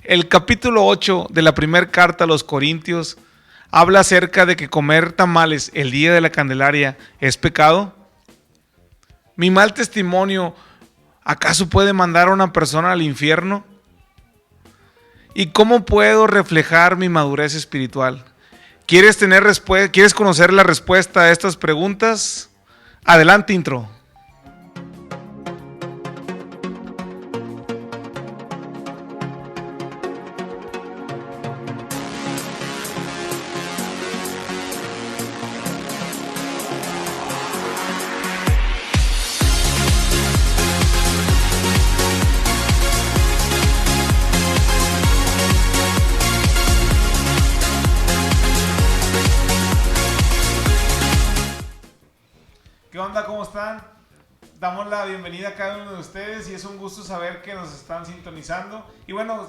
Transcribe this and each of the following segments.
El capítulo 8 de la primera carta a los Corintios habla acerca de que comer tamales el día de la Candelaria es pecado. ¿Mi mal testimonio acaso puede mandar a una persona al infierno? ¿Y cómo puedo reflejar mi madurez espiritual? ¿Quieres conocer la respuesta a estas preguntas? Adelante, intro. ¿Qué onda? ¿Cómo están? Damos la bienvenida a cada uno de ustedes y es un gusto saber que nos están sintonizando. Y bueno,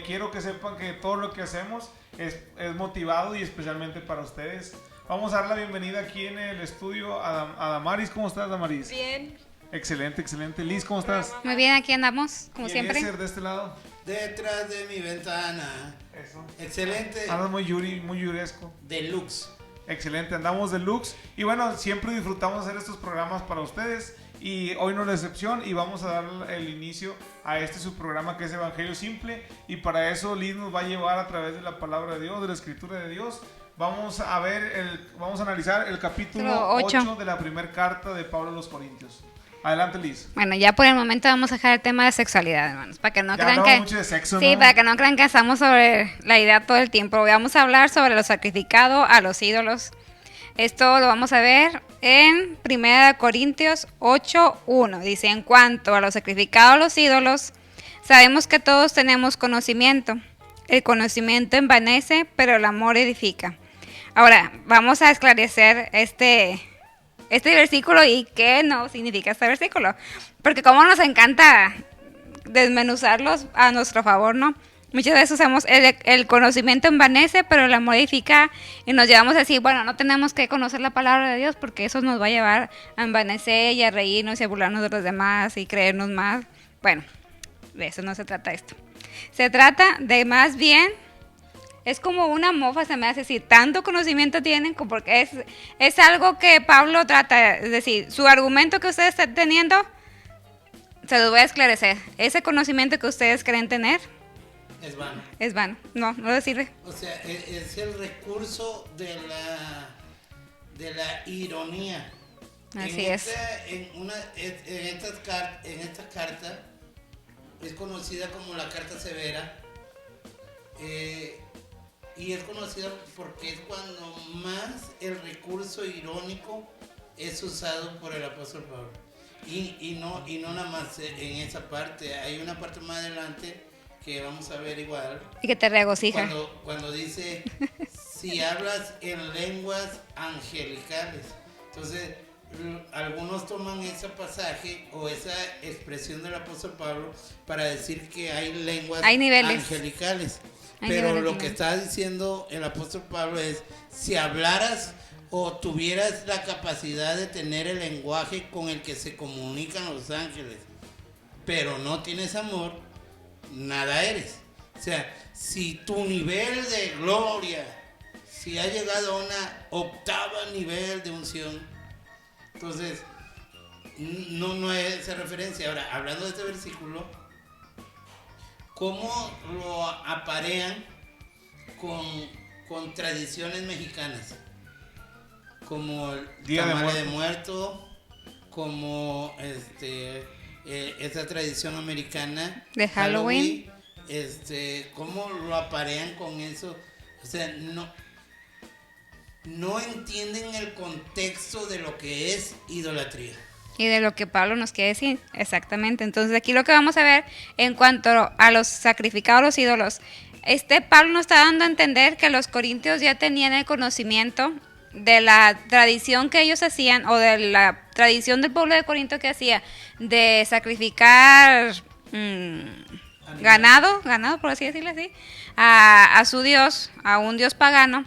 quiero que sepan que todo lo que hacemos es motivado y especialmente para ustedes. Vamos a dar la bienvenida aquí en el estudio a Damaris. ¿Cómo estás, Damaris? Bien. Excelente, excelente. Liz, ¿cómo estás? Muy bien, aquí andamos, como siempre. ¿Y de este lado? Detrás de mi ventana. Eso. Excelente. Andas muy yuresco. Deluxe. Excelente, andamos deluxe. Y bueno, siempre disfrutamos hacer estos programas para ustedes. Y hoy no es la excepción y vamos a dar el inicio a este su programa que es Evangelio Simple. Y para eso Liz nos va a llevar a través de la palabra de Dios, de la escritura de Dios. Vamos a analizar el capítulo 8 de la primera carta de Pablo a los Corintios. Adelante, Liz. Bueno, ya por el momento vamos a dejar el tema de sexualidad, hermanos, para que no ya crean que mucho de sexo, sí, ¿no? para que no crean que estamos sobre la idea todo el tiempo. Vamos a hablar sobre lo sacrificado a los ídolos. Esto lo vamos a ver en 1 Corintios 8:1. Dice: en cuanto a lo sacrificado a los ídolos, sabemos que todos tenemos conocimiento. El conocimiento envanece, pero el amor edifica. Ahora, vamos a esclarecer este versículo y qué no significa este versículo. Porque como nos encanta desmenuzarlos a nuestro favor, ¿no? Muchas veces usamos el conocimiento envanece, pero el amor edifica, y nos llevamos a decir, bueno, no tenemos que conocer la palabra de Dios porque eso nos va a llevar a envanecer y a reírnos y a burlarnos de los demás y creernos más. Bueno, de eso no se trata esto. Se trata de más bien, es como una mofa, se me hace decir, tanto conocimiento tienen, porque es algo que Pablo trata, es decir, su argumento que ustedes están teniendo, se los voy a esclarecer. Ese conocimiento que ustedes creen tener es vano. Es vano, no le sirve. O sea, es el recurso de la ironía. Así es. Esta carta es conocida como la carta severa. Y es conocida porque es cuando más el recurso irónico es usado por el apóstol Pablo. Y no nada más en esa parte. Hay una parte más adelante que vamos a ver igual. Y que te regocija. Cuando dice, si hablas en lenguas angelicales. Entonces, algunos toman ese pasaje o esa expresión del apóstol Pablo para decir que hay lenguas angelicales. Pero lo que está diciendo el apóstol Pablo es, si hablaras o tuvieras la capacidad de tener el lenguaje con el que se comunican los ángeles, pero no tienes amor, nada eres. O sea, si tu nivel de gloria, si ha llegado a una octava nivel de unción, entonces no es esa referencia. Ahora, hablando de este versículo, ¿cómo lo aparean con tradiciones mexicanas? Como el tamal de muerto, como esta tradición americana de Halloween. ¿Cómo lo aparean con eso? O sea, no entienden el contexto de lo que es idolatría. Y de lo que Pablo nos quiere decir, exactamente. Entonces aquí lo que vamos a ver en cuanto a los sacrificados a los ídolos, Pablo nos está dando a entender que los corintios ya tenían el conocimiento de la tradición que ellos hacían, o de la tradición del pueblo de Corinto que hacía, de sacrificar ganado, por así decirlo así, a su dios, a un dios pagano,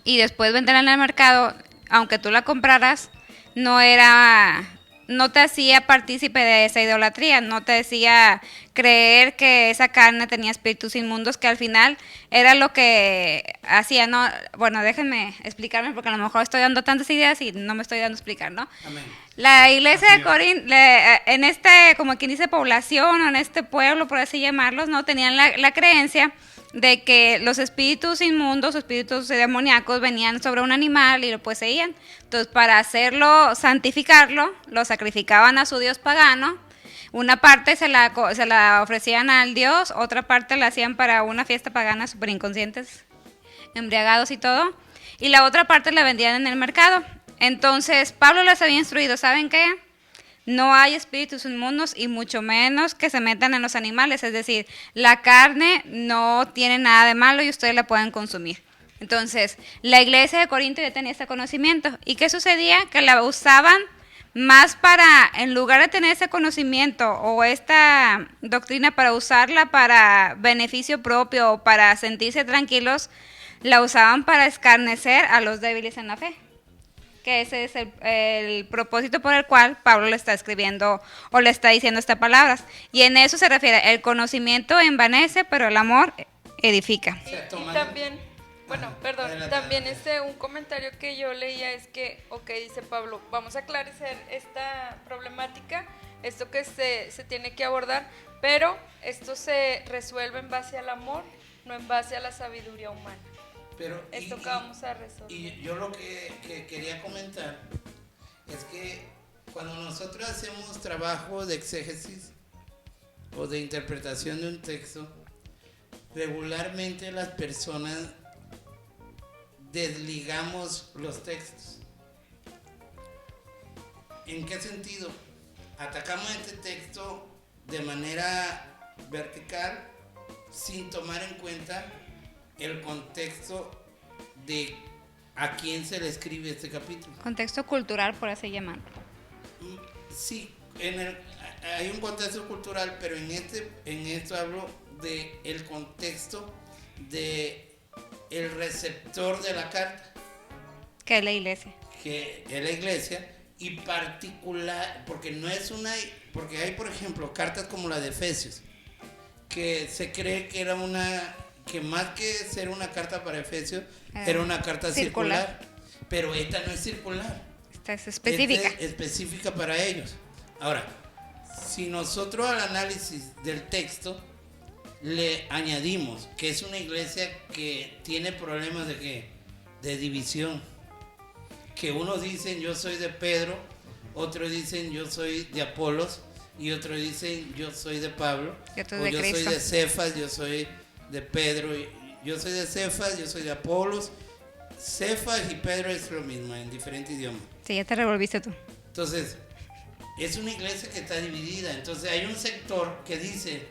y después venderla en el mercado, aunque tú la compraras, no era no te hacía partícipe de esa idolatría, no te hacía creer que esa carne tenía espíritus inmundos, que al final era lo que hacía, ¿no? Bueno, déjenme explicarme porque a lo mejor estoy dando tantas ideas y no me estoy dando a explicar, ¿no? Amén. La iglesia de Corinto, en este, como quien dice, población, o en este pueblo, por así llamarlos, ¿no? Tenían la creencia de que los espíritus inmundos, espíritus demoníacos, venían sobre un animal y lo poseían. Entonces, para hacerlo, santificarlo, lo sacrificaban a su dios pagano. Una parte se la ofrecían al dios, otra parte la hacían para una fiesta pagana, súper inconscientes, embriagados y todo. Y la otra parte la vendían en el mercado. Entonces, Pablo les había instruido, ¿saben qué? No hay espíritus inmundos y mucho menos que se metan en los animales. Es decir, la carne no tiene nada de malo y ustedes la pueden consumir. Entonces, la iglesia de Corinto ya tenía este conocimiento. ¿Y qué sucedía? Que la usaban más para, en lugar de tener ese conocimiento o esta doctrina para usarla para beneficio propio o para sentirse tranquilos, la usaban para escarnecer a los débiles en la fe. Que ese es el propósito por el cual Pablo le está escribiendo o le está diciendo estas palabras. Y en eso se refiere, el conocimiento envanece, pero el amor edifica. Y también, bueno, perdón, también un comentario que yo leía es que, dice Pablo, vamos a aclarecer esta problemática, esto que se tiene que abordar, pero esto se resuelve en base al amor, no en base a la sabiduría humana. Pero, esto que vamos a resolver. Y yo lo que quería comentar es que cuando nosotros hacemos trabajo de exégesis o de interpretación de un texto, regularmente las personas desligamos los textos. ¿En qué sentido? Atacamos este texto de manera vertical sin tomar en cuenta el contexto de a quién se le escribe este capítulo. Contexto cultural, por así llamarlo. Sí, hay un contexto cultural, pero en esto hablo de el contexto de el receptor de la carta, que es la iglesia. Que es la iglesia, y particular, porque no es porque hay, por ejemplo, cartas como la de Efesios, que se cree que que más que ser una carta para Efesios, era una carta circular. Pero esta no es circular. Esta es específica. Esta es específica para ellos. Ahora, si nosotros al análisis del texto le añadimos que es una iglesia que tiene problemas de división, que unos dicen yo soy de Pedro, otros dicen yo soy de Apolos, y otros dicen yo soy de Pablo, o yo soy de Cefas, yo soy de Pedro, yo soy de Cefas, yo soy de Apolos. Cefas y Pedro es lo mismo en diferentes idiomas. Sí, ya te revolviste tú. Entonces, es una iglesia que está dividida. Entonces hay un sector que dice,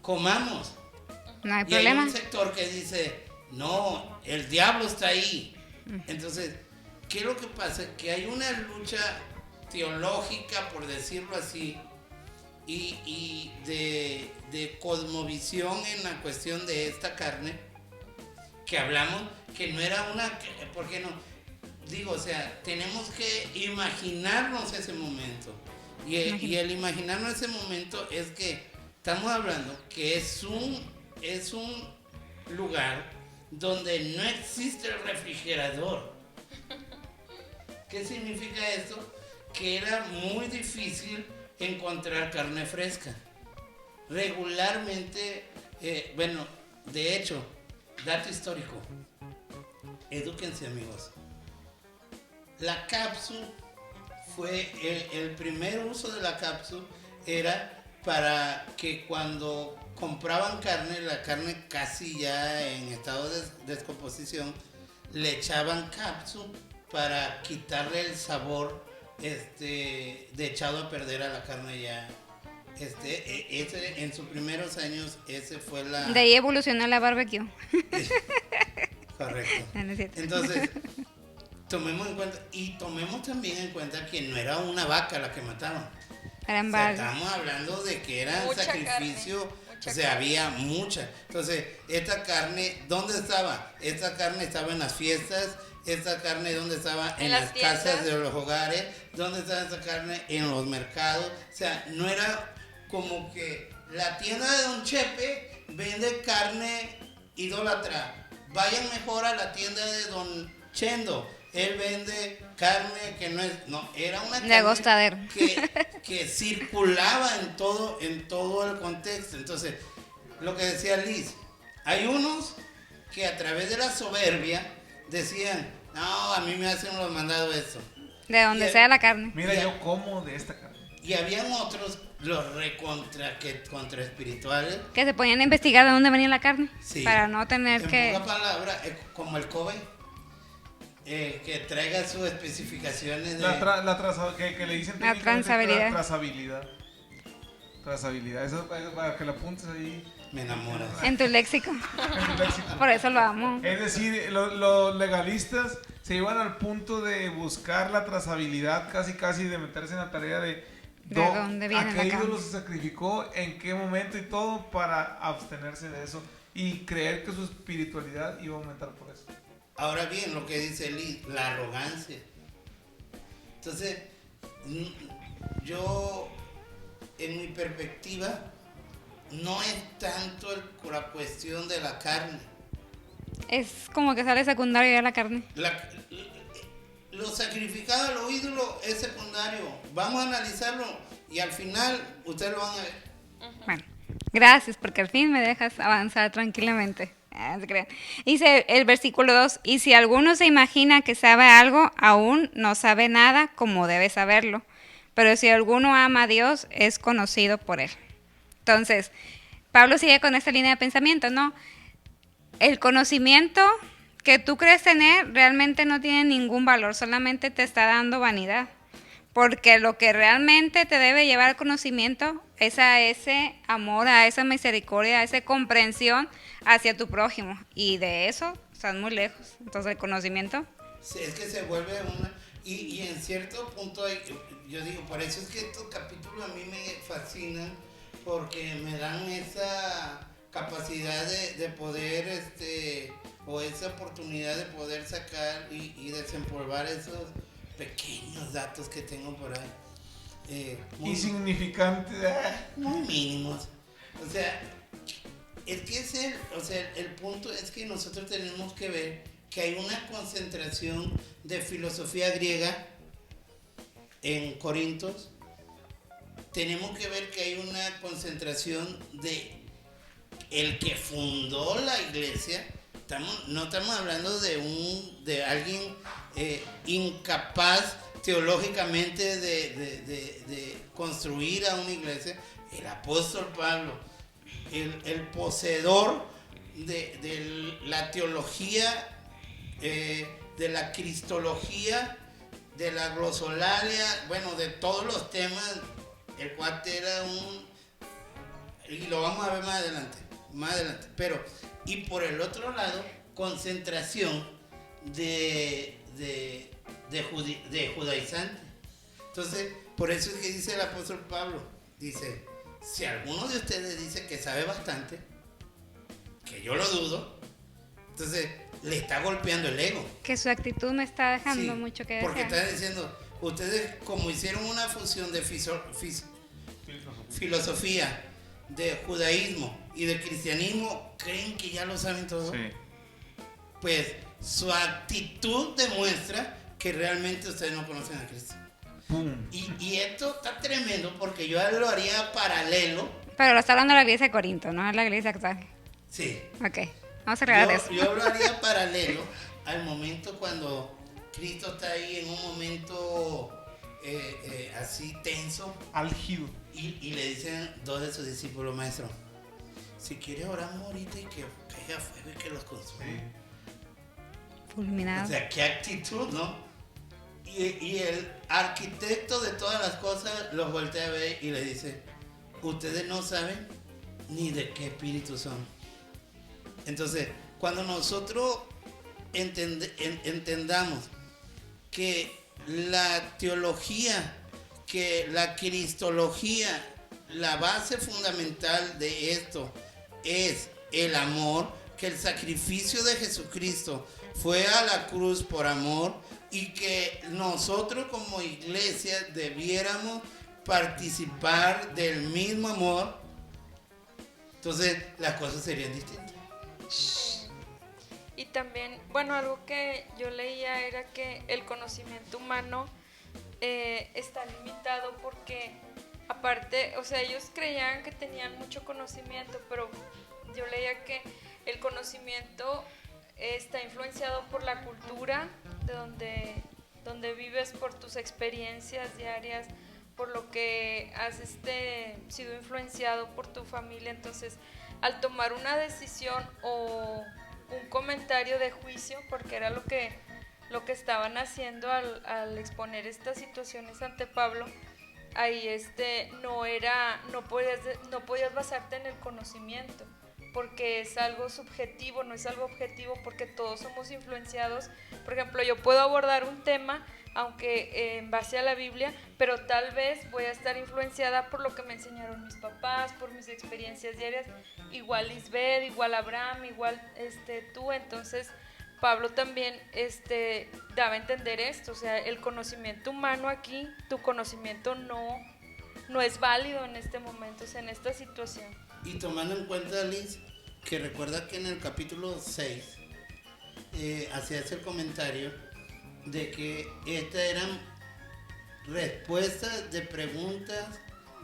comamos. No hay y problema. hay un sector que dice, no, el diablo está ahí. Entonces, ¿qué es lo que pasa? Que hay una lucha teológica, por decirlo así, y de cosmovisión en la cuestión de esta carne, que hablamos que no era ¿por qué no? Digo, o sea, tenemos que imaginarnos ese momento, y el imaginarnos ese momento es que estamos hablando que es un lugar donde no existe el refrigerador. ¿Qué significa esto? Que era muy difícil encontrar carne fresca. Regularmente, de hecho, dato histórico, edúquense amigos, la cápsula fue el primer uso de la cápsula era para que cuando compraban carne, la carne casi ya en estado de descomposición, le echaban cápsula para quitarle el sabor de echado a perder a la carne ya. En sus primeros años, ese fue la... De ahí evolucionó la barbecue. Correcto. No es cierto. Entonces, tomemos en cuenta, y tomemos también en cuenta que no era una vaca la que mataban, Eran O sea, varios. estamos hablando de que eran Mucha sacrificio, carne, mucha o sea, había mucha. Entonces, esta carne, ¿dónde estaba? Esta carne estaba en las fiestas, esta carne, ¿dónde estaba? En En las las tiendas. casas de los hogares, ¿dónde estaba esta carne? En los mercados. O sea, no era como que la tienda de Don Chepe vende carne idólatra. Vayan mejor a la tienda de Don Chendo. Él vende carne que no es, no, era una De carne agostadero. que circulaba en todo el contexto. Entonces, lo que decía Liz, hay unos que a través de la soberbia decían, no, a mí me hacen los mandados esto. De donde Y- sea la carne. Mira, Ya. yo como de esta carne. Y habían otros, los contra espirituales, Que se ponían a investigar de dónde venía la carne. sí, Para no tener en que... pocas palabras, como el Kobe, que traiga sus especificaciones de... Que le dicen La técnicamente trazabilidad. Trazabilidad. Eso es para que lo apuntes ahí Me enamoras. En tu léxico. en tu léxico. Por eso lo amo. Es decir, los legalistas se iban al punto de buscar la trazabilidad, casi de meterse en la tarea de dónde viene a la qué carne. ídolo se sacrificó, en qué momento y todo, para abstenerse de eso y creer que su espiritualidad iba a aumentar por eso. Ahora bien, lo que dice Liz, la arrogancia. Entonces, yo, en mi perspectiva, no es tanto la cuestión de la carne. Es como que sale secundario ya la carne. Lo sacrificado a los ídolos es secundario. Vamos a analizarlo y al final ustedes lo van a ver. Bueno, gracias porque al fin me dejas avanzar tranquilamente. Ah, se crean. Dice el versículo 2, y si alguno se imagina que sabe algo, aún no sabe nada como debe saberlo. Pero si alguno ama a Dios, es conocido por él. Entonces, Pablo sigue con esta línea de pensamiento, ¿no? El conocimiento que tú crees tener realmente no tiene ningún valor, solamente te está dando vanidad. Porque lo que realmente te debe llevar al conocimiento es a ese amor, a esa misericordia, a esa comprensión hacia tu prójimo. Y de eso estás muy lejos. Entonces el conocimiento... Es que se vuelve una... Y en cierto punto, yo digo, por eso es que estos capítulos a mí me fascinan, porque me dan esa capacidad de poder, o esa oportunidad de poder sacar y desempolvar esos pequeños datos que tengo por ahí. Insignificante. Muy mínimos. O sea, es que el punto es que nosotros tenemos que ver que hay una concentración de filosofía griega en Corintios. Tenemos que ver que hay una concentración de el que fundó la iglesia. No estamos hablando de alguien incapaz teológicamente de construir a una iglesia. El apóstol Pablo, el poseedor de la teología, de la cristología, de la glosolalia, bueno, de todos los temas. El cuate era y lo vamos a ver más adelante, pero, y por el otro lado, concentración de judaizantes. Entonces, por eso es que dice el apóstol Pablo, dice, si alguno de ustedes dice que sabe bastante, que yo lo dudo, entonces le está golpeando el ego. Que su actitud me está dejando Sí, mucho que porque desear. está diciendo, ustedes como hicieron una fusión de filosofía, de judaísmo y de cristianismo, creen que ya lo saben todo. Sí. Pues su actitud demuestra que realmente ustedes no conocen a Cristo. ¡Pum! Y esto está tremendo porque yo lo haría paralelo. Pero lo está hablando la iglesia de Corinto, no es la iglesia actual. Sí. Ok, vamos a arreglar eso. Yo lo haría paralelo al momento cuando Cristo está ahí en un momento así tenso Álgido. y le dicen dos de sus discípulos, maestro, si quiere oramos ahorita y que caiga fuego y que los consuma. Sí. Fulminado. O sea, qué actitud, ¿no? Y el arquitecto de todas las cosas los voltea a ver y le dice, ustedes no saben ni de qué espíritu son. Entonces, cuando nosotros entendamos que la teología que la cristología, la base fundamental de esto es el amor, que el sacrificio de Jesucristo fue a la cruz por amor y que nosotros como iglesia debiéramos participar del mismo amor, entonces las cosas serían distintas. Y también, bueno, algo que yo leía era que el conocimiento humano está limitado porque aparte, o sea, ellos creían que tenían mucho conocimiento, pero yo leía que el conocimiento está influenciado por la cultura de donde vives, por tus experiencias diarias, por lo que has sido influenciado por tu familia. Entonces, al tomar una decisión o un comentario de juicio, porque era lo que estaban haciendo al exponer estas situaciones ante Pablo, ahí no podías basarte en el conocimiento, porque es algo subjetivo, no es algo objetivo, porque todos somos influenciados. Por ejemplo, yo puedo abordar un tema, aunque en base a la Biblia, pero tal vez voy a estar influenciada por lo que me enseñaron mis papás, por mis experiencias diarias, igual Lisbeth, igual Abraham, igual tú. Entonces Pablo también daba a entender esto, o sea, el conocimiento humano aquí, tu conocimiento no es válido en este momento, o sea, en esta situación. Y tomando en cuenta, Liz, que recuerda que en el capítulo 6 hacías el comentario de que estas eran respuestas de preguntas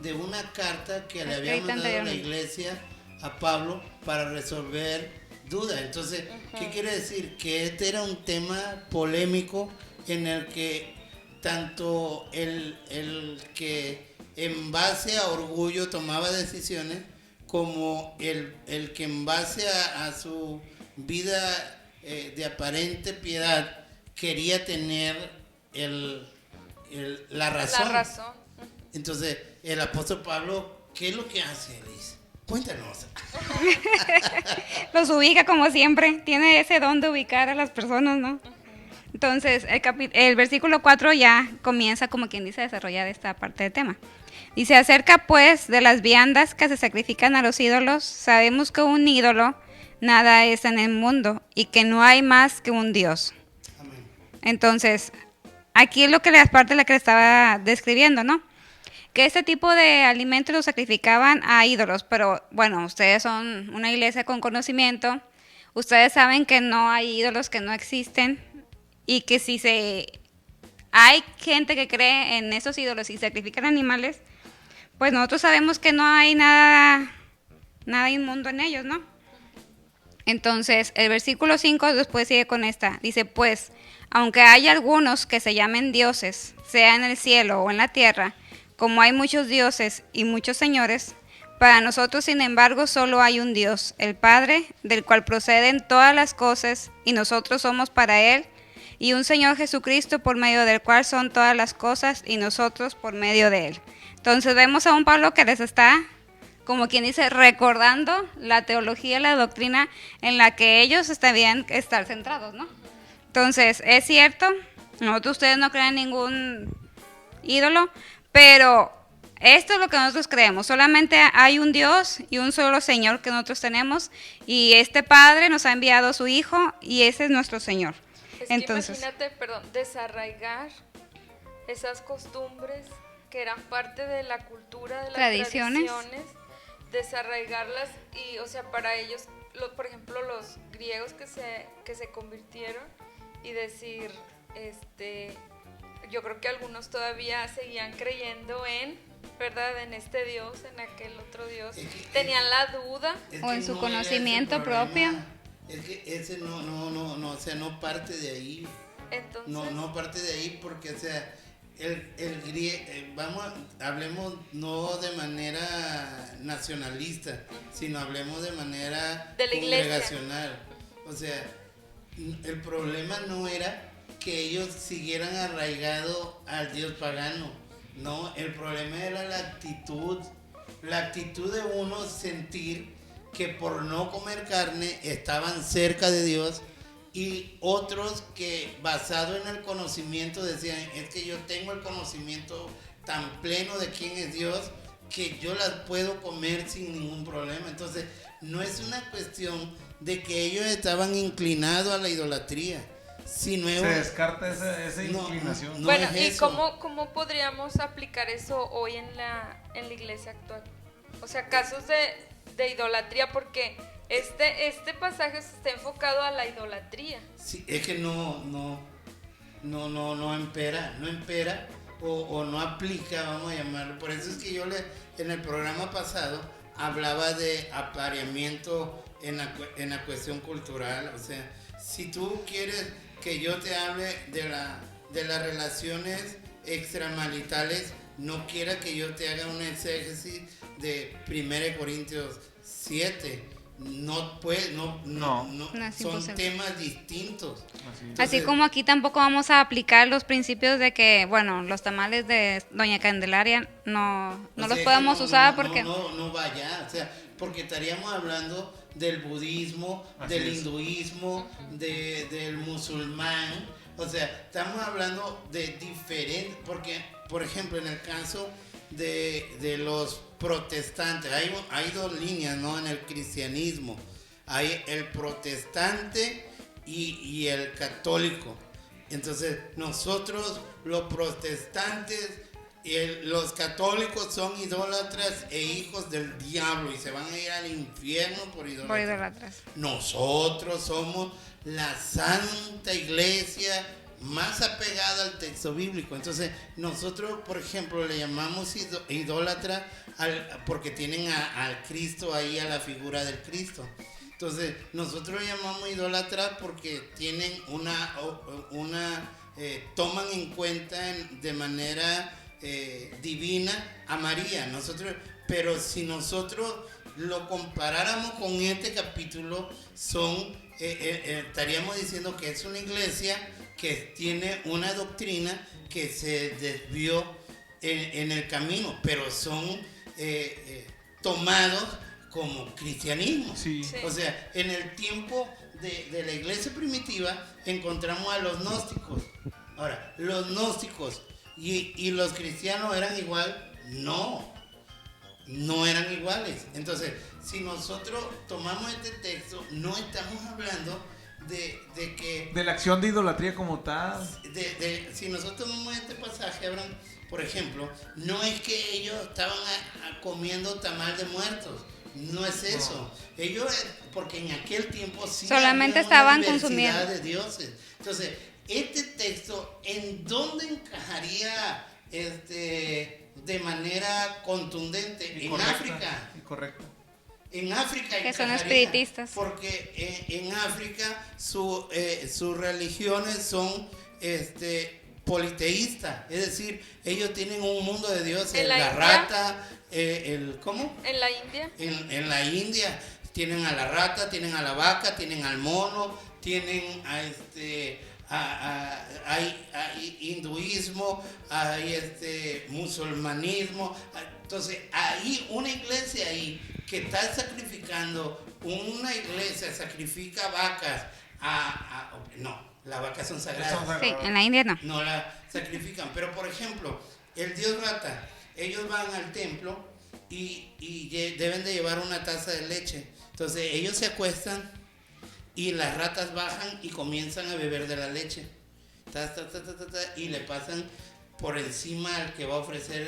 de una carta que le había mandado la iglesia a Pablo para resolver dudas. Entonces, ¿qué quiere decir? Que este era un tema polémico en el que tanto el que en base a orgullo tomaba decisiones, como el que en base a su vida de aparente piedad quería tener la razón. Entonces, el apóstol Pablo, ¿qué es lo que hace, Liz? Cuéntanos. Los ubica como siempre, tiene ese don de ubicar a las personas, ¿no? Entonces, el versículo 4 ya comienza, como quien dice, a desarrollar esta parte del tema. Dice: acerca pues de las viandas que se sacrifican a los ídolos, sabemos que un ídolo nada es en el mundo y que no hay más que un Dios. Amén. Entonces, aquí es lo que la parte de la que le estaba describiendo, ¿no? Que este tipo de alimentos los sacrificaban a ídolos, pero bueno, ustedes son una iglesia con conocimiento, ustedes saben que no hay ídolos que no existen y que si hay gente que cree en esos ídolos y sacrifican animales, pues nosotros sabemos que no hay nada inmundo en ellos, ¿no? Entonces, el versículo 5 después sigue con esta. Dice: pues, aunque hay algunos que se llamen dioses, sea en el cielo o en la tierra, como hay muchos dioses y muchos señores, para nosotros, sin embargo, solo hay un Dios, el Padre, del cual proceden todas las cosas, y nosotros somos para Él, y un Señor Jesucristo, por medio del cual son todas las cosas, y nosotros por medio de Él. Entonces vemos a un Pablo que les está, como quien dice, recordando la teología, la doctrina en la que ellos debían estar centrados, ¿no? Entonces, es cierto, ustedes no creen en ningún ídolo, pero esto es lo que nosotros creemos. Solamente hay un Dios y un solo Señor que nosotros tenemos, y este Padre nos ha enviado a su Hijo, y ese es nuestro Señor. Es Entonces, que imagínate, desarraigar esas costumbres que eran parte de la cultura, de las tradiciones, desarraigarlas, y o sea, para ellos, por ejemplo, los griegos que se convirtieron, y decir, yo creo que algunos todavía seguían creyendo ¿verdad? En este Dios, en aquel otro Dios, tenían la duda, o en su conocimiento propio. Es que ese no, o sea, no parte de ahí. Entonces, no parte de ahí, porque, o sea, el griego, hablemos no de manera nacionalista, sino hablemos de manera de la congregacional. O sea, el problema no era que ellos siguieran arraigados al Dios pagano. No, el problema era la actitud de uno sentir que por no comer carne estaban cerca de Dios, y otros que basado en el conocimiento decían: es que yo tengo el conocimiento tan pleno de quién es Dios que yo las puedo comer sin ningún problema. Entonces, no es una cuestión de que ellos estaban inclinados a la idolatría, sino Se descarta esa inclinación. no bueno, es ¿y eso. cómo podríamos aplicar eso hoy en la iglesia actual? O sea, casos de idolatría, porque este pasaje está enfocado a la idolatría. Sí, es que no empera o no aplica, vamos a llamarlo. Por eso es que yo en el programa pasado hablaba de apareamiento en la cuestión cultural. O sea, si tú quieres que yo te hable de las relaciones extramaritales, no quiera que yo te haga un exégesis de 1 Corintios 7. No puede, No, es son imposible. temas distintos. Así. Entonces, Así como aquí tampoco vamos a aplicar los principios de que, bueno, los tamales de Doña Candelaria no o los sea, que podemos usar porque... no vaya, o sea, porque estaríamos hablando del budismo, Así del es. hinduismo, del musulmán, o sea, estamos hablando de diferentes, porque, por ejemplo, en el caso de los protestantes, hay dos líneas, ¿no? En el cristianismo, hay el protestante y el católico. Entonces, nosotros, los protestantes, los católicos son idólatras e hijos del diablo y se van a ir al infierno por Por idolatría. idólatras. Nosotros somos la santa iglesia más apegada al texto bíblico. Entonces, nosotros, por ejemplo, le llamamos idólatra porque tienen al Cristo ahí, a la figura del Cristo. Entonces, nosotros le llamamos idólatra porque tienen toman en cuenta de manera divina a María. Pero si nosotros lo comparáramos con este capítulo, estaríamos diciendo que es una iglesia que tiene una doctrina que se desvió en el camino, pero son tomados como cristianismo. Sí. Sí. O sea, en el tiempo de la iglesia primitiva encontramos a los gnósticos. Ahora, los gnósticos y los cristianos eran igual, no eran iguales. Entonces, si nosotros tomamos este texto, no estamos hablando de que De la acción de idolatría como tal. si nosotros tomamos este pasaje, Abraham, por ejemplo, no es que ellos estaban comiendo tamal de muertos, no es eso. Ellos, porque en aquel tiempo sí Solamente había estaban una diversidad consumiendo. de dioses. Entonces, este texto, ¿en dónde encajaría de manera contundente? En África. Correcto. En África Que son encajaría, espiritistas. porque en África sus religiones son politeístas, es decir, ellos tienen un mundo de dioses, ¿En la la India? rata, ¿cómo? En la India. En la India tienen a la rata, tienen a la vaca, tienen al mono, tienen hay hinduismo, hay musulmanismo. Entonces, hay una iglesia ahí que está sacrificando, una iglesia sacrifica vacas no, las vacas son sagradas. Sí, en la India no. No la sacrifican. Pero, por ejemplo, el dios rata, ellos van al templo y deben de llevar una taza de leche. Entonces, ellos se acuestan y las ratas bajan y comienzan a beber de la leche. Y le pasan por encima al que va a ofrecer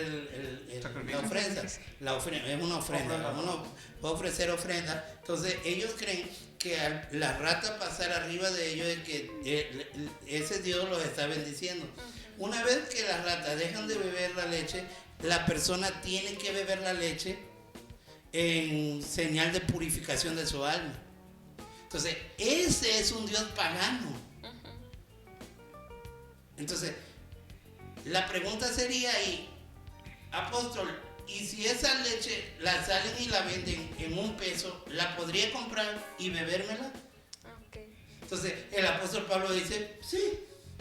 la ofrenda. Es una ofrenda. Uno va a ofrecer ofrenda. Entonces, ellos creen que al la rata pasar arriba de ellos es que ese Dios los está bendiciendo. Una vez que las ratas dejan de beber la leche, la persona tiene que beber la leche en señal de purificación de su alma. Entonces, ese es un Dios pagano. Entonces, la pregunta sería ahí, apóstol, ¿y si esa leche la salen y la venden en $1, la podría comprar y bebérmela? Okay. Entonces, el apóstol Pablo dice, sí.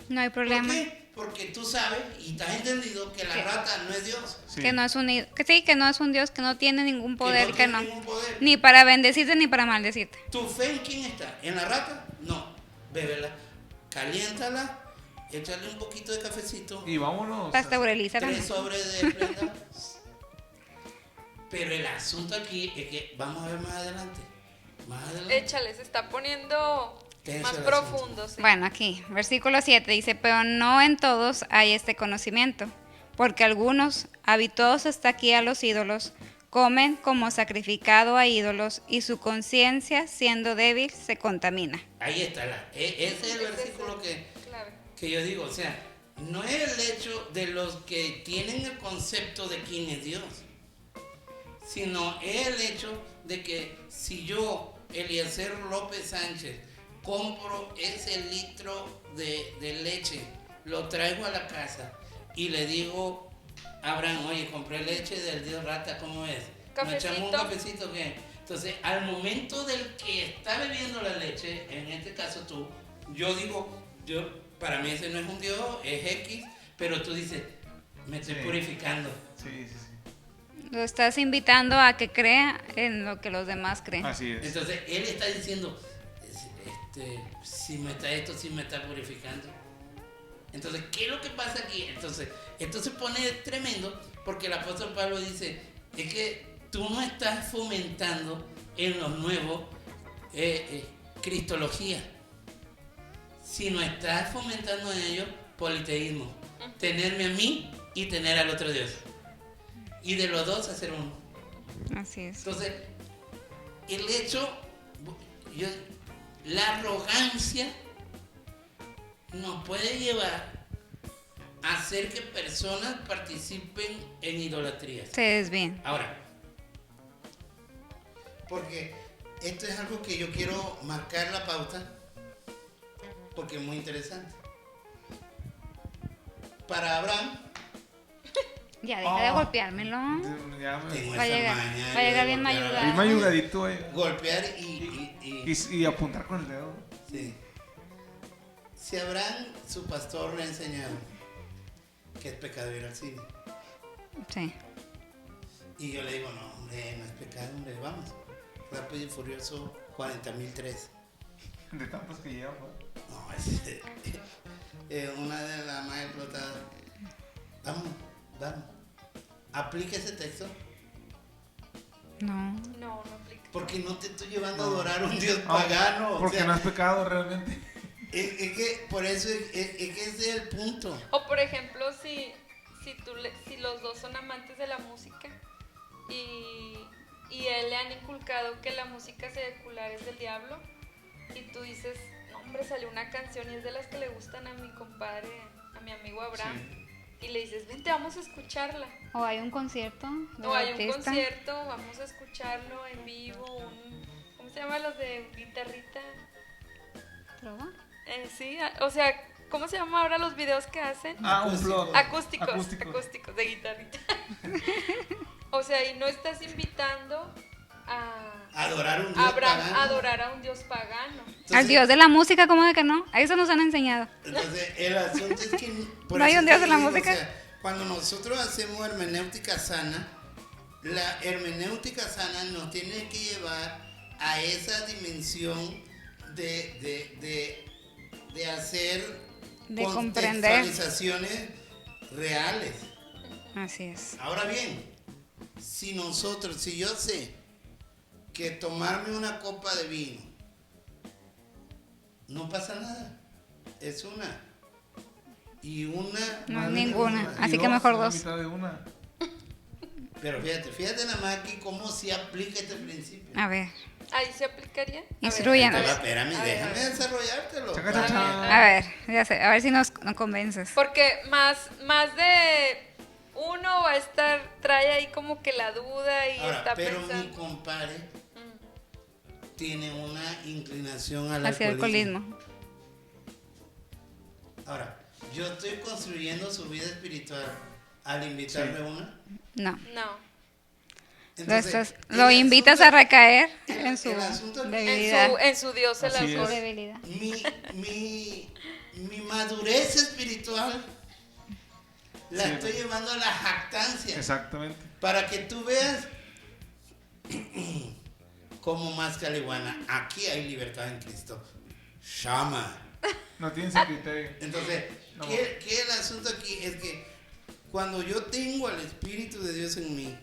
No hay ¿Por problema. qué? Porque tú sabes y te has entendido que la ¿Qué? rata no es Dios. Sí. Que no es que no es un Dios, que no tiene ningún poder, que tiene no. ningún poder. Ni para bendecirte ni para maldecirte. ¿Tu fe en quién está? ¿En la rata? No. Bébela, caliéntala, echarle un poquito de cafecito, Y vámonos. Pasteurilízala. 3 sobres de Splenda. Pero el asunto aquí es que vamos a ver más adelante. Más adelante. Échale, se está poniendo Tenso más el profundo. Sí. Bueno, aquí, versículo 7 dice, pero no en todos hay este conocimiento, porque algunos, habituados hasta aquí a los ídolos, comen como sacrificado a ídolos y su conciencia, siendo débil, se contamina. Ahí está, ese es el versículo Clave. que yo digo, o sea, no es el hecho de los que tienen el concepto de quién es Dios, sino es el hecho de que si yo, Eliezer López Sánchez, compro ese litro de leche, lo traigo a la casa y le digo a Abraham, oye, compré leche del Dios Rata, ¿cómo es? ¿Me echamos un cafecito qué? Entonces, al momento del que está bebiendo la leche, en este caso tú, yo digo, para mí ese no es un Dios, es X, pero tú dices, me estoy purificando. Sí. Lo estás invitando a que crea en lo que los demás creen. Así es. Entonces, él está diciendo, si me está purificando. Entonces, ¿qué es lo que pasa aquí? Entonces, esto se pone tremendo porque el apóstol Pablo dice, es que tú no estás fomentando en los nuevos cristología, sino estás fomentando en ellos politeísmo, tenerme a mí y tener al otro Dios, y de los dos hacer uno. Así es. Entonces, el hecho, la arrogancia nos puede llevar a hacer que personas participen en idolatrías. Se desvían. Ahora, porque esto es algo que yo quiero marcar la pauta, porque es muy interesante. Para Abraham, Ya, deja de golpeármelo. Ya me... tengo Va a esa llegar- maña va a yo llegar de bien golpear a mayugado. Bien Abraham. mayugadito, Golpear y apuntar con el dedo. sí. Si Abraham, su pastor, le ha enseñado que es pecado ir al cine, Sí. y yo le digo, no, hombre, no es pecado, hombre, vamos. Rápido y Furioso 40.003. De tantos que lleva, pues. No, es una de las más explotadas. Vamos. Aplica ese texto, No. No aplica. porque no te estoy llevando a adorar a un Dios pagano. Porque o sea, no es pecado realmente. es que por eso es que ese es el punto. O por ejemplo, si los dos son amantes de la música y él le han inculcado que la música secular es del diablo y tú dices, no, hombre, salió una canción y es de las que le gustan a mi compadre, a mi amigo Abraham, y le dices, vente, vamos a escucharla. O hay un concierto de O hay un artista. concierto, vamos a escucharlo en vivo, ¿cómo se llama los de guitarrita? ¿Trova? Sí, o sea, ¿cómo se llama ahora los videos que hacen? Un blog. Acústicos de guitarrita. O sea, y no estás invitando a Adorar a un Dios Abraham pagano. a adorar a un Dios pagano. Entonces, Al Dios de la música, ¿cómo de que no? A eso nos han enseñado. Entonces, el asunto es que... por ¿No hay eso un Dios te en la digo, música? o sea, cuando nosotros hacemos hermenéutica sana, la hermenéutica sana nos tiene que llevar a esa dimensión de hacer De comprender. contextualizaciones reales. Así es. Ahora bien, si yo sé que tomarme una copa de vino no pasa nada, es una. Y una... No es es ninguna. ninguna. Así que mejor dos. Mitad de una. Pero fíjate nada más aquí cómo se aplica este principio. A ver, Ahí se aplicaría. A ver, Instruyanos. Espérame, A ver, déjame desarrollártelo. Chaca, cha, cha. a ver, ya sé, a ver si nos convences. Porque más de uno va a estar, trae ahí como que la duda y Ahora, está pero mi pensando. compadre tiene una inclinación al Hacia el alcoholismo. alcoholismo. Ahora, yo estoy construyendo su vida espiritual al invitarle una. No. No. Lo invitas a recaer en su el asunto- debilidad. En su Dios el Así Su alcohol. es. debilidad. Mi madurez espiritual la Sí. estoy llevando a la jactancia. Exactamente. Para que tú veas como más caliguana. Aquí hay libertad en Cristo. Shama. No tienen ese criterio. Entonces, No. ¿qué el asunto aquí? Es que cuando yo tengo al Espíritu de Dios en mí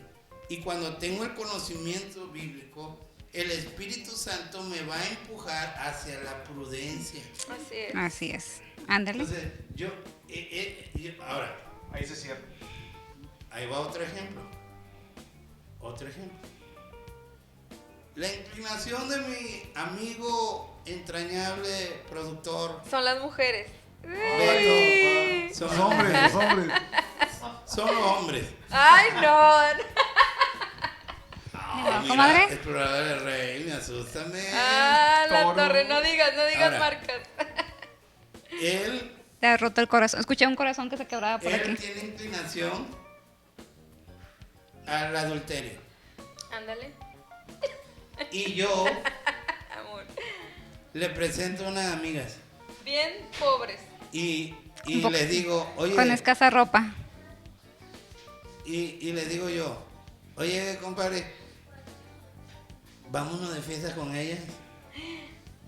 y cuando tengo el conocimiento bíblico, el Espíritu Santo me va a empujar hacia la prudencia. Así es. Así es. Ándale. Entonces, ahora, Ahí se cierra. ahí va otro ejemplo. Otro ejemplo. La inclinación de mi amigo entrañable productor Son las mujeres. Beto, Los hombres. son los hombres. Ay, no. Ah, comadre. Explorador del Rey, me asústame. Ah, la Toro. torre, no digas Ahora. marcas. Él Te ha roto el corazón. Escuché un corazón que se quebraba por Él aquí. tiene inclinación al adulterio. Ándale, Y yo amor. le presento unas amigas Bien pobres. y Un poco- les digo, oye, Con escasa ropa. y les digo yo, oye, compadre, vámonos de fiesta con ellas.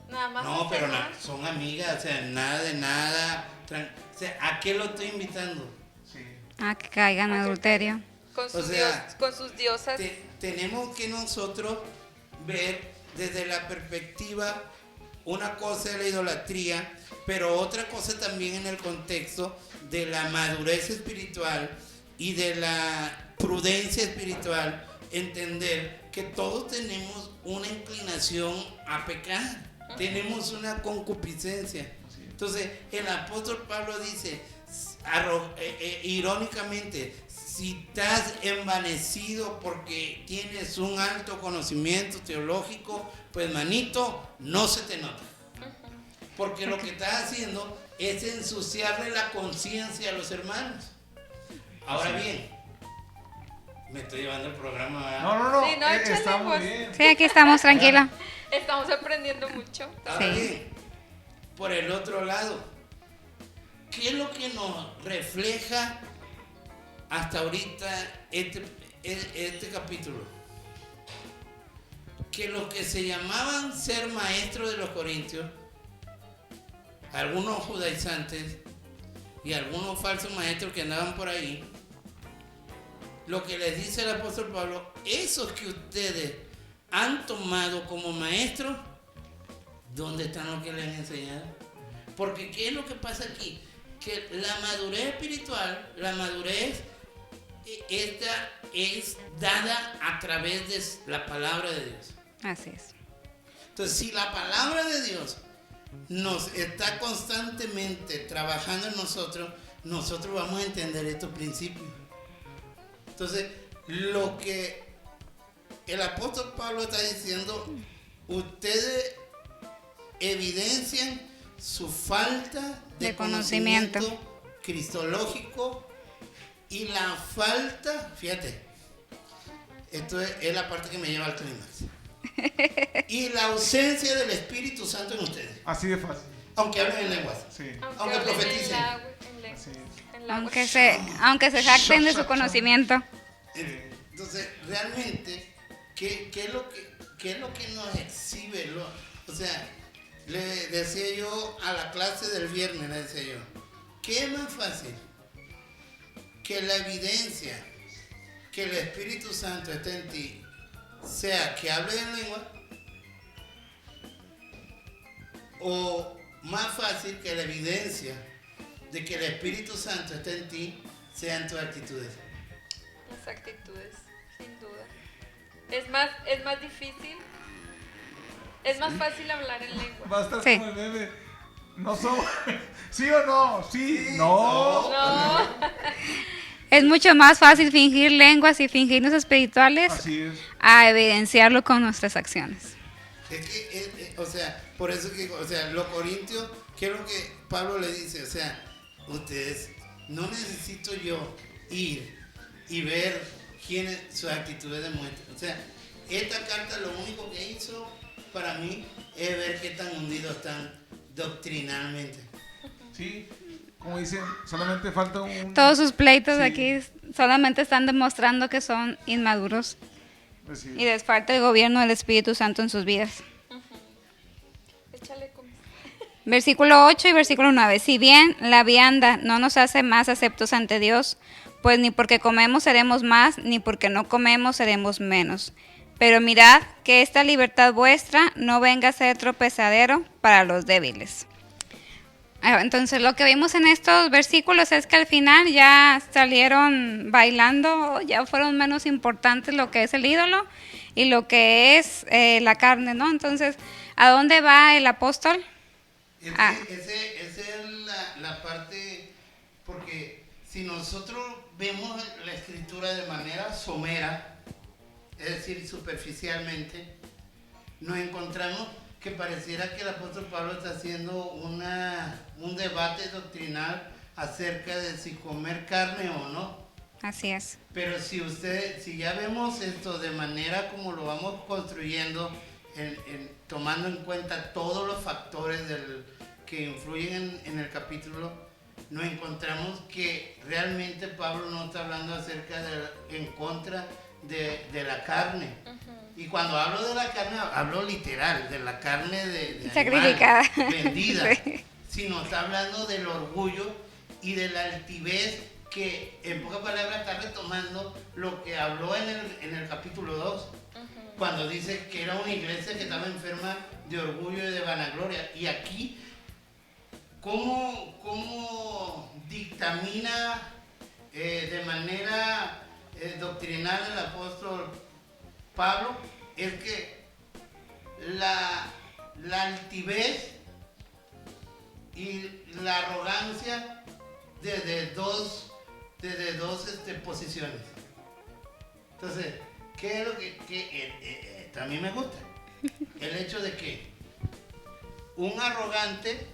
Nada más. No, pero hacemos- son amigas, o sea, nada de nada. O sea, ¿a qué lo estoy invitando? Sí. Ah, que caigan en adulterio. Con sus, O sea, con sus diosas. Tenemos que nosotros ver desde la perspectiva, una cosa es la idolatría, pero otra cosa también en el contexto de la madurez espiritual y de la prudencia espiritual, entender que todos tenemos una inclinación a pecar, tenemos una concupiscencia. Entonces, el apóstol Pablo dice, irónicamente, si estás envanecido porque tienes un alto conocimiento teológico, pues manito, no se te nota. Porque lo que estás haciendo es ensuciarle la conciencia a los hermanos. Ahora bien, me estoy llevando el programa, ¿verdad? No. Sí, no, échale, Está muy pues. bien. Sí, aquí estamos, tranquila. Estamos aprendiendo mucho. Ahora Sí. bien, por el otro lado, ¿qué es lo que nos refleja hasta ahorita este capítulo? Que los que se llamaban ser maestros de los corintios, algunos judaizantes y algunos falsos maestros que andaban por ahí, lo que les dice el apóstol Pablo, esos que ustedes han tomado como maestros, ¿dónde están los que les han enseñado? Porque ¿qué es lo que pasa aquí? Que la madurez espiritual, la madurez, esta es dada a través de la palabra de Dios. Así es. Entonces, si la palabra de Dios nos está constantemente trabajando en nosotros, nosotros vamos a entender estos principios. Entonces, lo que el apóstol Pablo está diciendo, ustedes evidencian su falta de De conocimiento. cristológico y la falta, fíjate, esto es la parte que me lleva al clímax, y la ausencia del Espíritu Santo en ustedes, Así de fácil. aunque hablen en lenguas. Sí. Aunque hablen profeticen. Así es. en la Aunque se jacten de su conocimiento. Entonces, realmente, ¿qué es lo que nos exhibe? O sea, le decía yo a la clase del viernes, le decía yo, ¿qué es más fácil? Que la evidencia que el Espíritu Santo esté en ti sea que hables en lengua, o más fácil que la evidencia de que el Espíritu Santo esté en ti sean tus actitudes. Las actitudes, sin duda. Es más difícil. Es más fácil hablar en lengua. Va a estar Sí. como el meme. No somos. ¿Sí o no? Sí. No. No. Es mucho más fácil fingir lenguas y fingirnos espirituales Así es. a evidenciarlo con nuestras acciones. Es que, o sea, por eso que, o sea, los corintios, ¿qué es lo que Pablo le dice? O sea, ustedes, no necesito yo ir y ver quiénes sus actitudes demuestran. O sea, esta carta lo único que hizo para mí es ver qué tan hundidos están doctrinalmente. Sí. Como dicen, solamente falta un. Todos sus pleitos Sí. aquí solamente están demostrando que son inmaduros Decir, y les falta el gobierno del Espíritu Santo en sus vidas. Échale con... Versículo 8 y versículo 9. Si bien la vianda no nos hace más aceptos ante Dios, pues ni porque comemos seremos más, ni porque no comemos seremos menos. Pero mirad que esta libertad vuestra no venga a ser tropezadero para los débiles. Entonces lo que vimos en estos versículos es que al final ya salieron bailando, ya fueron menos importantes lo que es el ídolo y lo que es la carne, ¿no? Entonces, ¿a dónde va el apóstol? Esa es la parte, porque si nosotros vemos la escritura de manera somera, es decir, superficialmente, nos encontramos que pareciera que el apóstol Pablo está haciendo un debate doctrinal acerca de si comer carne o no. Así es. Pero si ya vemos esto de manera como lo vamos construyendo, tomando en cuenta todos los factores que influyen en el capítulo, nos encontramos que realmente Pablo no está hablando en contra de la carne. Y cuando hablo de la carne, hablo literal, de la carne de sacrificada, animal, vendida. Sí. Sino está hablando del orgullo y de la altivez, que en pocas palabras está retomando lo que habló en el capítulo 2, cuando dice que era una iglesia que estaba enferma de orgullo y de vanagloria. Y aquí, ¿cómo dictamina de manera doctrinal el apóstol Pablo? Es que la altivez y la arrogancia desde dos posiciones. Entonces, ¿qué es lo que a mí me gusta? El hecho de que un arrogante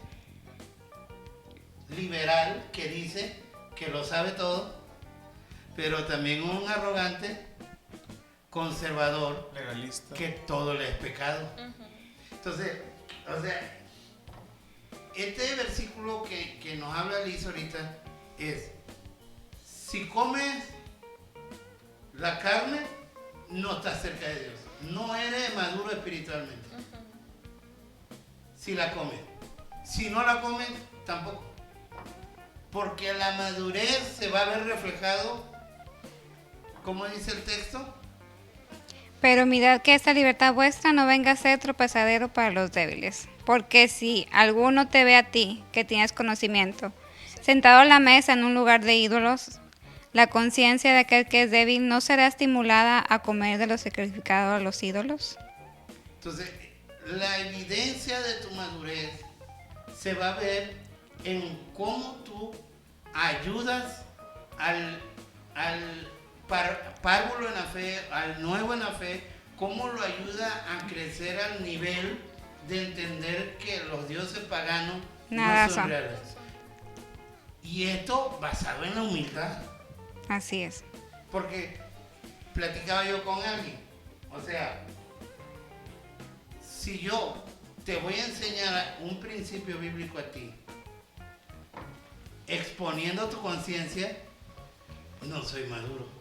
liberal que dice que lo sabe todo, pero también un arrogante conservador, legalista, que todo le es pecado. Entonces, o sea, este versículo que nos habla Liz ahorita es: si comes la carne, no estás cerca de Dios, no eres maduro espiritualmente. Si la comes, si no la comes, tampoco, porque la madurez se va a ver reflejado, como dice el texto. Pero mirad que esta libertad vuestra no venga a ser tropezadero para los débiles. Porque si alguno te ve a ti, que tienes conocimiento, sentado a la mesa en un lugar de ídolos, la conciencia de aquel que es débil no será estimulada a comer de lo sacrificado a los ídolos. Entonces, la evidencia de tu madurez se va a ver en cómo tú ayudas al párvulo en la fe, al nuevo en la fe, cómo lo ayuda a crecer al nivel de entender que los dioses paganos Nada no son son. reales. Y esto basado en la humildad. Así es. Porque platicaba yo con alguien, o sea, si yo te voy a enseñar un principio bíblico a ti, exponiendo tu conciencia, no soy maduro.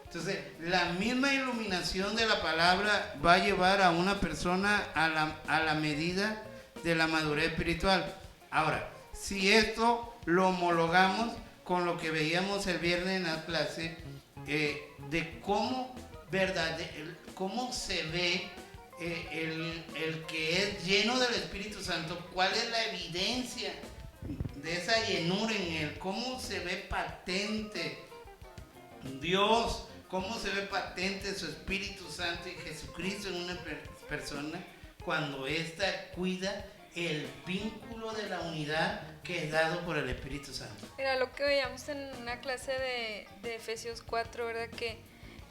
Entonces, la misma iluminación de la palabra va a llevar a una persona a la medida de la madurez espiritual. Ahora, si esto lo homologamos con lo que veíamos el viernes en la clase, de cómo se ve el que es lleno del Espíritu Santo, cuál es la evidencia de esa llenura en él, cómo se ve patente Dios, cómo se ve patente su Espíritu Santo y Jesucristo en una persona cuando ésta cuida el vínculo de la unidad que es dado por el Espíritu Santo. Era lo que veíamos en una clase de Efesios 4, ¿verdad? Que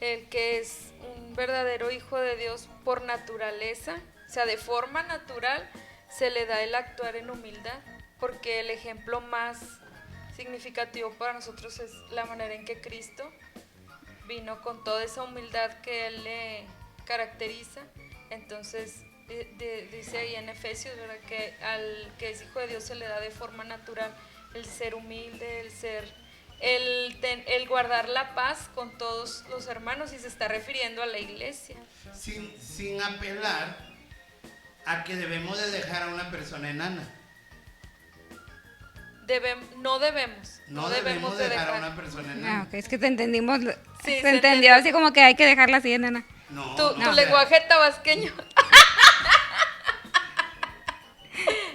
el que es un verdadero hijo de Dios por naturaleza, o sea, de forma natural, se le da el actuar en humildad, porque el ejemplo más significativo para nosotros es la manera en que Cristo vino con toda esa humildad que Él le caracteriza. Entonces, dice ahí en Efesios, ¿verdad? Que al que es hijo de Dios se le da de forma natural el ser humilde, el guardar la paz con todos los hermanos, y se está refiriendo a la iglesia. Sin apelar a que debemos de dejar a una persona enana. No debemos. No debemos dejar a una persona enana. Ok, es que te entendimos. Sí, se se entendió entendió. así como que hay que dejarla así, nena. No, Tu o sea, lenguaje tabasqueño.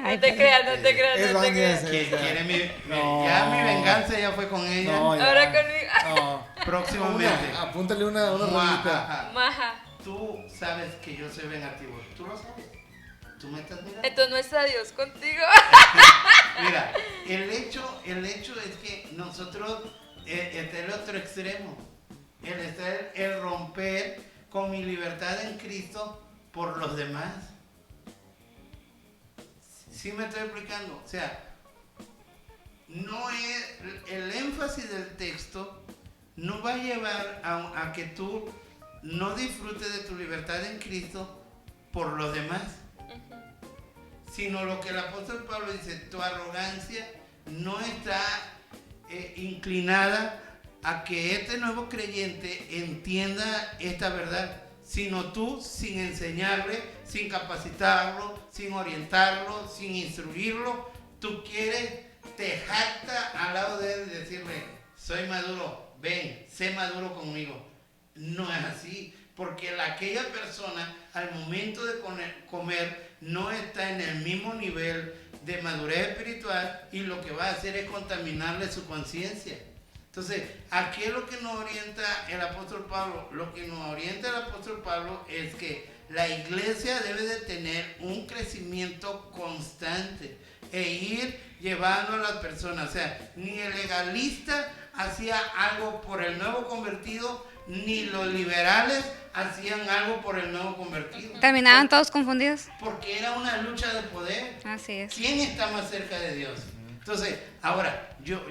Ay, No te creas, no te creas, Es no te bañez, creas. que ya. quiere No. ya mi venganza ya fue con ella. No, ya. Ahora conmigo. No. Próximamente. Apúntale una rolita. Ajá. Maja. Tú sabes que yo soy vengativo. Tú lo sabes. Tú me estás mirando. Entonces no está Dios contigo. Mira, el hecho es que nosotros está el otro extremo. El romper con mi libertad en Cristo por los demás. ¿Sí me estoy explicando? O sea, no es el énfasis del texto no va a llevar a que tú no disfrutes de tu libertad en Cristo por los demás, sino lo que el apóstol Pablo dice, tu arrogancia no está inclinada a que este nuevo creyente entienda esta verdad, sino tú sin enseñarle, sin capacitarlo, sin orientarlo, sin instruirlo, tú quieres, te jacta al lado de él y decirle, soy maduro, ven, sé maduro conmigo. No es así, porque aquella persona al momento de comer no está en el mismo nivel de madurez espiritual y lo que va a hacer es contaminarle su conciencia. Entonces, aquí es lo que nos orienta el apóstol Pablo. Lo que nos orienta el apóstol Pablo es que la iglesia debe de tener un crecimiento constante e ir llevando a las personas. O sea, ni el legalista hacía algo por el nuevo convertido, ni los liberales hacían algo por el nuevo convertido. ¿Terminaban todos confundidos? Porque era una lucha de poder. Así es. ¿Quién está más cerca de Dios? Entonces, ahora, yo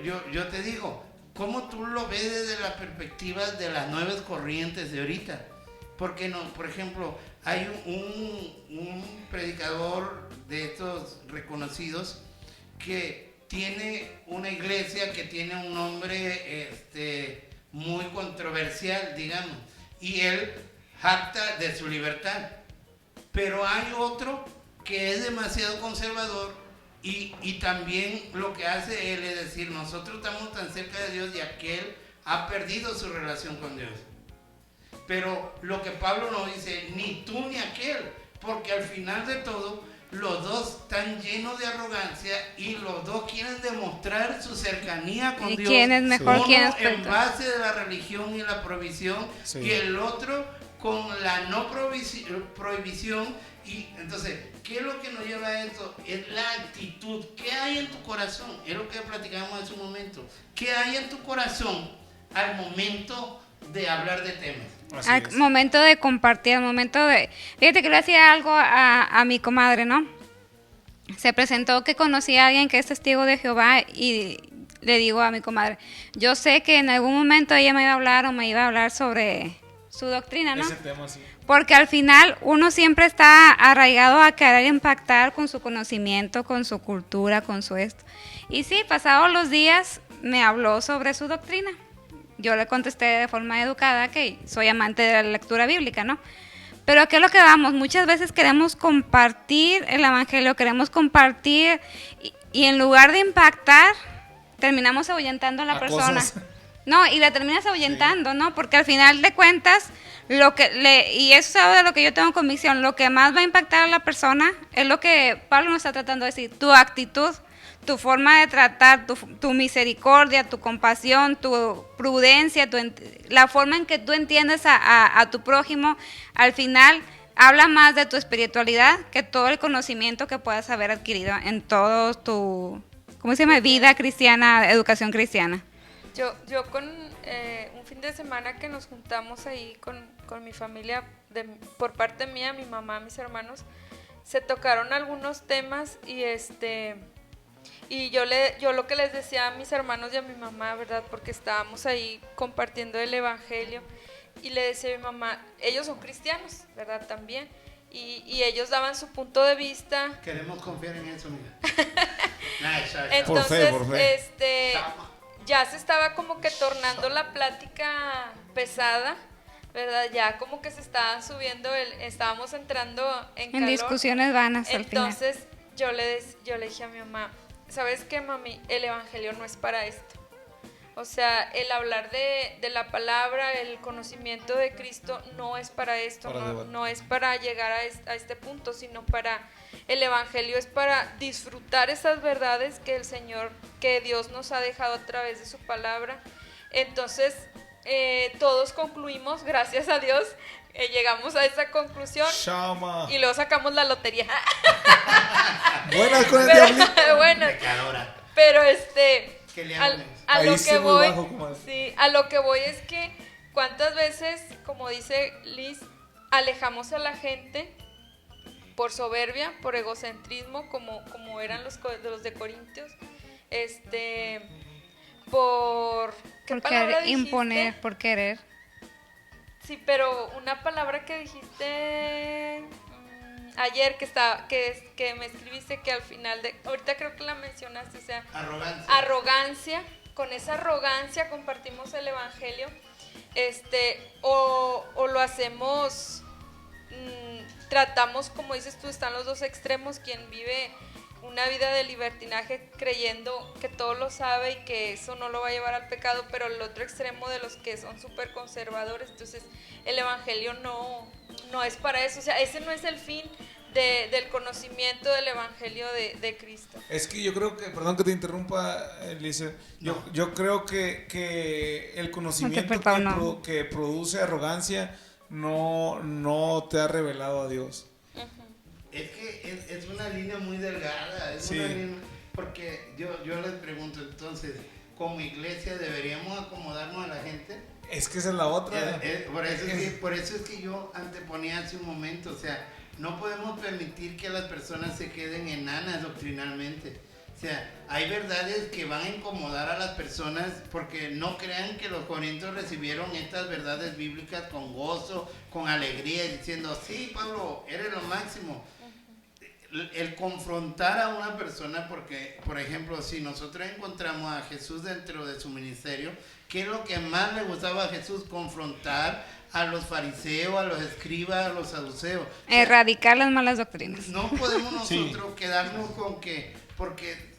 te digo, ¿cómo tú lo ves desde la perspectiva de las nuevas corrientes de ahorita? Porque no, por ejemplo, hay un predicador de estos reconocidos que tiene una iglesia que tiene un nombre muy controversial, digamos, y él jacta de su libertad. Pero hay otro que es demasiado conservador y también lo que hace él es decir, nosotros estamos tan cerca de Dios y aquel ha perdido su relación con Dios. Pero lo que Pablo nos dice, ni tú ni aquel, porque al final de todo, los dos están llenos de arrogancia y los dos quieren demostrar su cercanía con ¿Y Dios. quién es mejor? Uno ¿Quién es en peor? base de la religión y la provisión, Sí. y el otro con la no prohibición. Y entonces, ¿qué es lo que nos lleva a esto? Es la actitud. ¿Qué hay en tu corazón? Es lo que platicamos hace un momento. ¿Qué hay en tu corazón al momento de hablar de temas? Así Al es. momento de compartir, al momento de... Fíjate que le hacía algo a mi comadre, ¿no? Se presentó que conocía a alguien que es testigo de Jehová y le digo a mi comadre, yo sé que en algún momento ella me iba a hablar o me iba a hablar sobre su doctrina, ¿no? Ese tema sí. Porque al final uno siempre está arraigado a querer impactar con su conocimiento, con su cultura, con su esto. Y sí, pasados los días me habló sobre su doctrina. Yo le contesté de forma educada que soy amante de la lectura bíblica, ¿no? Pero ¿qué es lo que vamos? Muchas veces queremos compartir el evangelio, queremos compartir y en lugar de impactar, terminamos ahuyentando a la A persona. cosas. No, y la terminas ahuyentando, ¿no? Porque al final de cuentas, y eso es algo de lo que yo tengo convicción, lo que más va a impactar a la persona es lo que Pablo nos está tratando de decir, tu actitud, tu forma de tratar, tu misericordia, tu compasión, tu prudencia, la forma en que tú entiendes a tu prójimo, al final habla más de tu espiritualidad que todo el conocimiento que puedas haber adquirido en todo tu, ¿cómo se llama? Vida cristiana, educación cristiana. Yo con un fin de semana que nos juntamos ahí con mi familia, por parte mía, mi mamá, mis hermanos, se tocaron algunos temas y yo lo que les decía a mis hermanos y a mi mamá, ¿verdad? Porque estábamos ahí compartiendo el evangelio y le decía a mi mamá, ellos son cristianos, ¿verdad? También. Y ellos daban su punto de vista. Queremos confiar en eso, mira. Entonces, Por fe. ya se estaba como que tornando la plática pesada ¿verdad? Ya como que se estaban subiendo, estábamos entrando en calor. discusiones vanas al final. Entonces yo le dije a mi mamá, ¿sabes qué, mami? El evangelio no es para esto. O sea, el hablar de la palabra, el conocimiento de Cristo no es para esto, no es para llegar a este punto, sino el evangelio es para disfrutar esas verdades que el Señor, que Dios nos ha dejado a través de su palabra. Entonces, todos concluimos, gracias a Dios, llegamos a esa conclusión. Shama. Y luego sacamos la lotería. Buenas con el diablito. Bueno, Pecadora. pero Que le a hables. Ahí lo sí que muy voy, bajo, comadre. sí, a lo que voy es que cuántas veces, como dice Liz, alejamos a la gente por soberbia, por egocentrismo, como eran los de Corintios, por ¿qué Por palabra querer dijiste? imponer, por querer. Sí, pero una palabra que dijiste ayer que me escribiste, que al final ahorita creo que la mencionaste, o sea, arrogancia. Con esa arrogancia compartimos el evangelio, o lo hacemos, tratamos, como dices tú, están los dos extremos, quien vive una vida de libertinaje creyendo que todo lo sabe y que eso no lo va a llevar al pecado, pero el otro extremo de los que son súper conservadores. Entonces el evangelio no es para eso, o sea, ese no es el fin del conocimiento del evangelio de Cristo. Es que yo creo que, perdón que te interrumpa, Elise, yo creo que el conocimiento que produce arrogancia no te ha revelado a Dios. Es que es una línea muy delgada, Sí. una línea, porque yo les pregunto, entonces, como iglesia, ¿deberíamos acomodarnos a la gente? Es que esa es la otra. Por eso es que yo anteponía hace un momento, o sea, no podemos permitir que las personas se queden enanas doctrinalmente. O sea, hay verdades que van a incomodar a las personas, porque no crean que los corintios recibieron estas verdades bíblicas con gozo, con alegría, diciendo, sí, Pablo, eres lo máximo. El confrontar a una persona, porque, por ejemplo, si nosotros encontramos a Jesús dentro de su ministerio, ¿qué es lo que más le gustaba a Jesús? Confrontar a los fariseos, a los escribas, a los saduceos. O sea, Erradicar las malas doctrinas. no podemos nosotros quedarnos con que, porque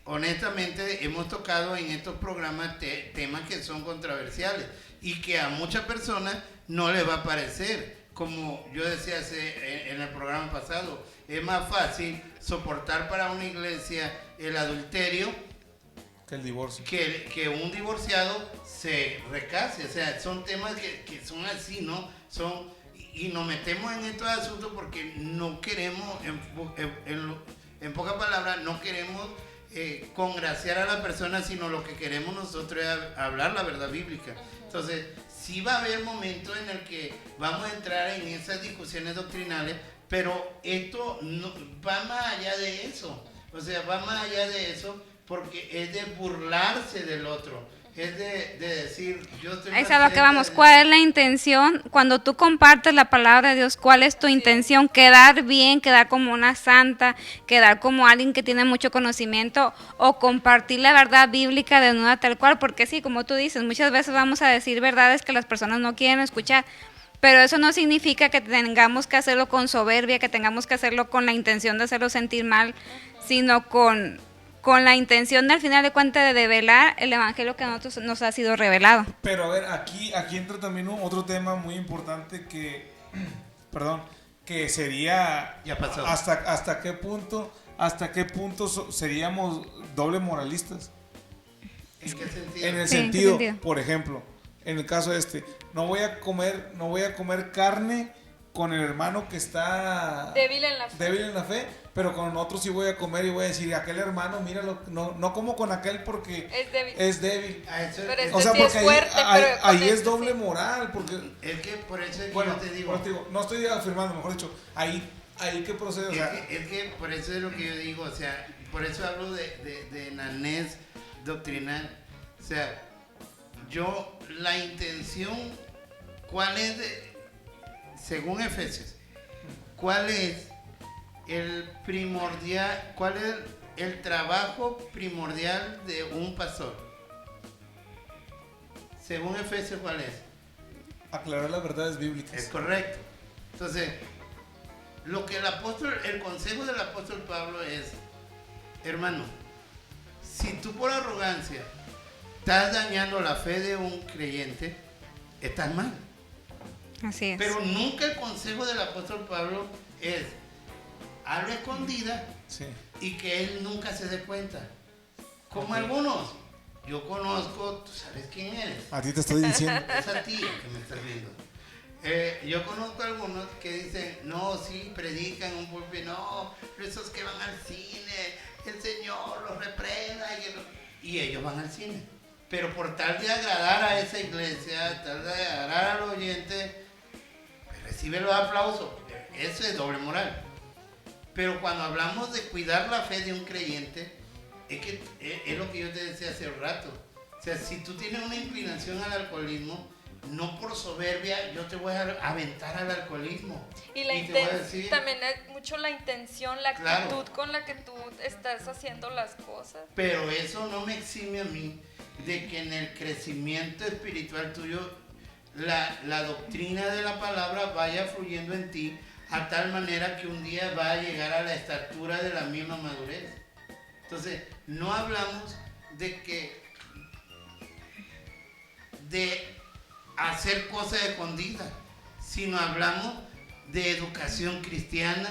honestamente hemos tocado en estos programas temas que son controversiales y que a muchas personas no les va a parecer. Como yo decía en el programa pasado, es más fácil soportar para una iglesia el adulterio Que el divorcio. que un divorciado se recase. O sea, son temas que son así, ¿no? Y nos metemos en estos asuntos porque no queremos, en pocas palabras, no queremos congraciar a la persona, sino lo que queremos nosotros es hablar la verdad bíblica. Entonces, sí va a haber momentos en el que vamos a entrar en esas discusiones doctrinales, pero esto no, va más allá de eso. O sea, va más allá de eso porque es de burlarse del otro. Es de decir, yo estoy... Es a lo que vamos. ¿Cuál es la intención? Cuando tú compartes la palabra de Dios, ¿cuál es tu intención? ¿Quedar bien, quedar como una santa, quedar como alguien que tiene mucho conocimiento, o compartir la verdad bíblica de nueva tal cual? Porque sí, como tú dices, muchas veces vamos a decir verdades que las personas no quieren escuchar, pero eso no significa que tengamos que hacerlo con soberbia, que tengamos que hacerlo con la intención de hacerlo sentir mal, sino con la intención de, al final de cuentas, de develar el evangelio que a nosotros nos ha sido revelado. Pero a ver, aquí entra también otro tema muy importante que sería Ya pasó. hasta qué punto seríamos doble moralistas. ¿En qué sentido? En el Sí, ¿en qué sentido, sentido? por ejemplo, en el caso no voy a comer carne con el hermano que está Débil en la fe. pero con otro sí voy a comer y voy a decir, aquel hermano, míralo, no como con aquel porque Es débil. A eso- Pero es- este sí es fuerte, pero con ahí es este doble sí. moral, porque es que por eso es que bueno, yo te digo... por eso te digo, no estoy afirmando, mejor dicho, ahí que procede, o sea, Es que por eso es lo que yo digo, o sea, por eso hablo de enanés doctrinal. O sea, la intención, ¿cuál es, según Efesios, cuál es cuál es el trabajo primordial de un pastor? Según Efesios, ¿cuál es? Aclarar las verdades bíblicas. Es correcto. Entonces, el consejo del apóstol Pablo es, hermano, si tú por arrogancia estás dañando la fe de un creyente, estás mal. Así es. Pero nunca el consejo del apóstol Pablo es habla escondida Sí. y que él nunca se dé cuenta. Como Ok. algunos. Yo conozco, tú sabes quién eres. A ti te estoy diciendo. Es a ti que me estás viendo. Yo conozco algunos que dicen, no, sí, predican un púlpito, no, esos que van al cine, el Señor los reprenda, y ellos van al cine. Pero por tal de agradar a esa iglesia, tal de agradar al oyente, pues recibe los aplausos. Eso es doble moral. Pero cuando hablamos de cuidar la fe de un creyente, es lo que yo te decía hace un rato. O sea, si tú tienes una inclinación al alcoholismo, no por soberbia yo te voy a aventar al alcoholismo. Y te voy a decir, también es mucho la intención, la actitud Claro. con la que tú estás haciendo las cosas. pero eso no me exime a mí de que en el crecimiento espiritual tuyo la doctrina de la palabra vaya fluyendo en ti a tal manera que un día va a llegar a la estatura de la misma madurez. Entonces, no hablamos de hacer cosas escondidas, sino hablamos de educación cristiana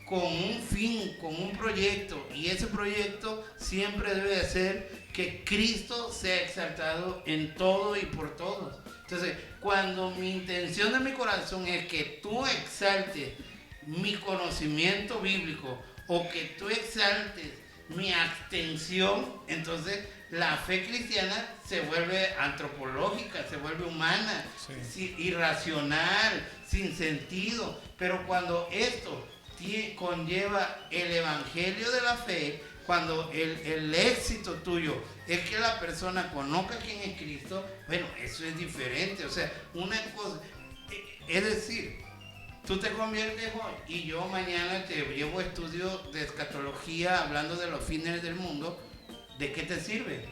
con un fin, con un proyecto, y ese proyecto siempre debe de ser que Cristo sea exaltado en todo y por todos. Entonces, cuando mi intención de mi corazón es que tú exaltes mi conocimiento bíblico o que tú exaltes mi abstención, entonces la fe cristiana se vuelve antropológica, se vuelve humana, irracional, sin sentido. Pero cuando esto conlleva el evangelio de la fe, cuando el éxito tuyo es que la persona conozca quién es Cristo, bueno, eso es diferente. O sea, una cosa, es decir, tú te conviertes hoy y yo mañana te llevo estudios de escatología hablando de los fines del mundo. ¿De qué te sirve?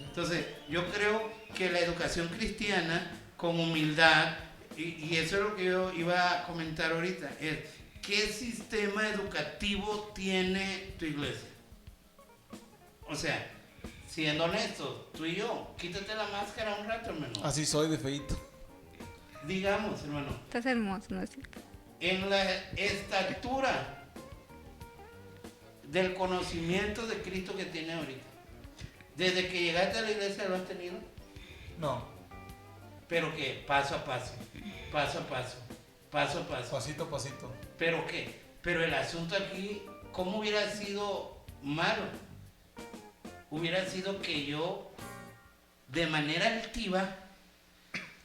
Entonces, yo creo que la educación cristiana con humildad, y eso es lo que yo iba a comentar ahorita, es ¿qué sistema educativo tiene tu iglesia? O sea, siendo honestos, tú y yo, quítate la máscara un rato, hermano. Así soy de feíto. Digamos, hermano, Estás hermoso, ¿no es cierto? en la estatura del conocimiento de Cristo que tienes ahorita, desde que llegaste a la iglesia lo has tenido, No, pero que paso a paso, paso a paso, paso a paso. pasito a pasito. ¿Pero qué? Pero el asunto aquí, ¿cómo hubiera sido malo? Hubiera sido que yo, de manera altiva,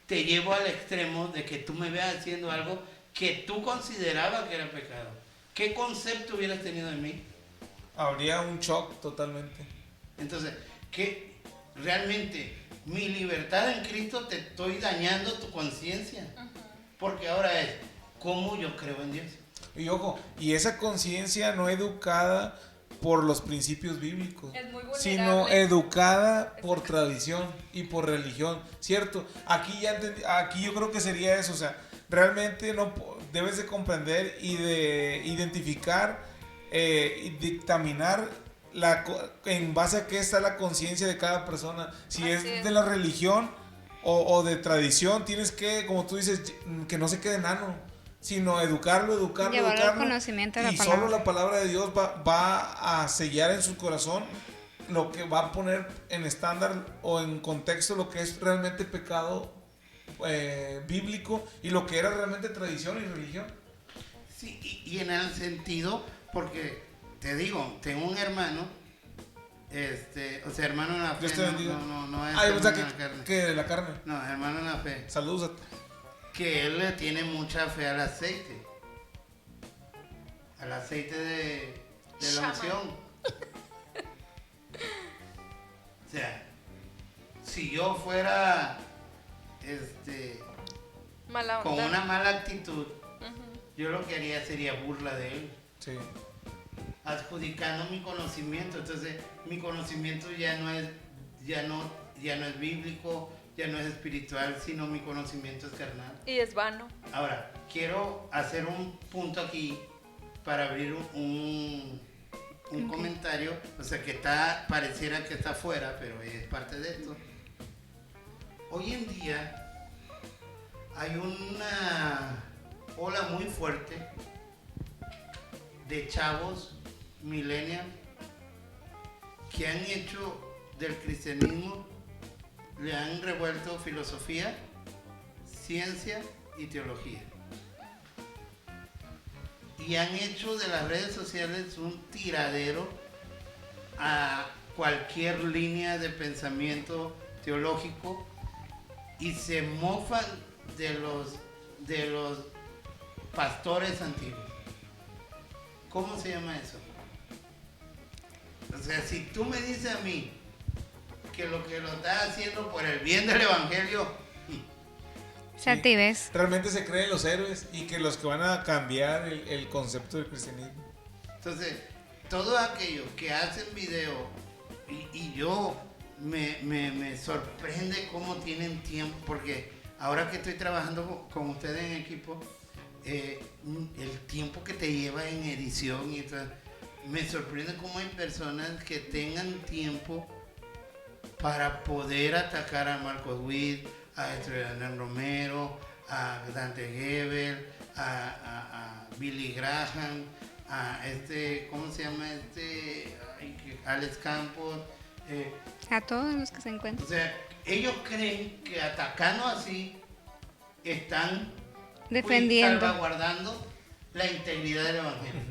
te llevo al extremo de que tú me veas haciendo algo que tú considerabas que era pecado. ¿Qué concepto hubieras tenido de mí? Habría un shock totalmente. Entonces, que realmente mi libertad en Cristo te estoy dañando tu conciencia. Porque ahora es, ¿cómo yo creo en Dios? Y ojo, y esa conciencia no educada por los principios bíblicos, Es muy vulnerable. sino educada por tradición y por religión, ¿cierto? Aquí aquí yo creo que sería eso, o sea, realmente no debes de comprender y de identificar y dictaminar en base a qué está la conciencia de cada persona. Si Así es es. de la religión o de tradición, tienes que, como tú dices, que no se quede enano, sino educarlo, Llevarlo al conocimiento de la y palabra. solo la palabra de Dios va a sellar en su corazón lo que va a poner en estándar o en contexto lo que es realmente pecado bíblico y lo que era realmente tradición y religión. Sí, y en el sentido, porque te digo, tengo un hermano, o sea, hermano en la fe. Dios te bendiga. No es Ay, o sea, hermano en la carne. que de la carne. No, hermano en la fe. Saludos Que él le tiene mucha fe al aceite. Al aceite de la Shama. unción. O sea, si yo fuera Mala con onda. una mala actitud, yo lo que haría sería burla de él, Sí. adjudicando mi conocimiento. Entonces, mi conocimiento ya no es bíblico, ya no es espiritual, sino mi conocimiento es carnal. Y es vano. Ahora, quiero hacer un punto aquí para abrir un comentario, o sea, que pareciera que está afuera, pero es parte de esto. Hoy en día hay una ola muy fuerte de chavos millennials que han hecho del cristianismo, le han revuelto filosofía, ciencia y teología. Y han hecho de las redes sociales un tiradero a cualquier línea de pensamiento teológico y se mofan de los pastores antiguos. ¿Cómo se llama eso? O sea, si tú me dices a mí que lo estás haciendo por el bien del evangelio, Se altivez. Realmente se creen los héroes y que los que van a cambiar el concepto del cristianismo. entonces todos aquellos que hacen video y yo me sorprende cómo tienen tiempo, porque ahora que estoy trabajando con ustedes en equipo, el tiempo que te lleva en edición y todo, me sorprende cómo hay personas que tengan tiempo para poder atacar a Marcos Witt, a Hernán Romero, a Dante Gebel, a Billy Graham, a ¿cómo se llama Alex Campos? A todos los que se encuentran. O sea, ellos creen que atacando así están Defendiendo. salvaguardando la integridad del evangelio.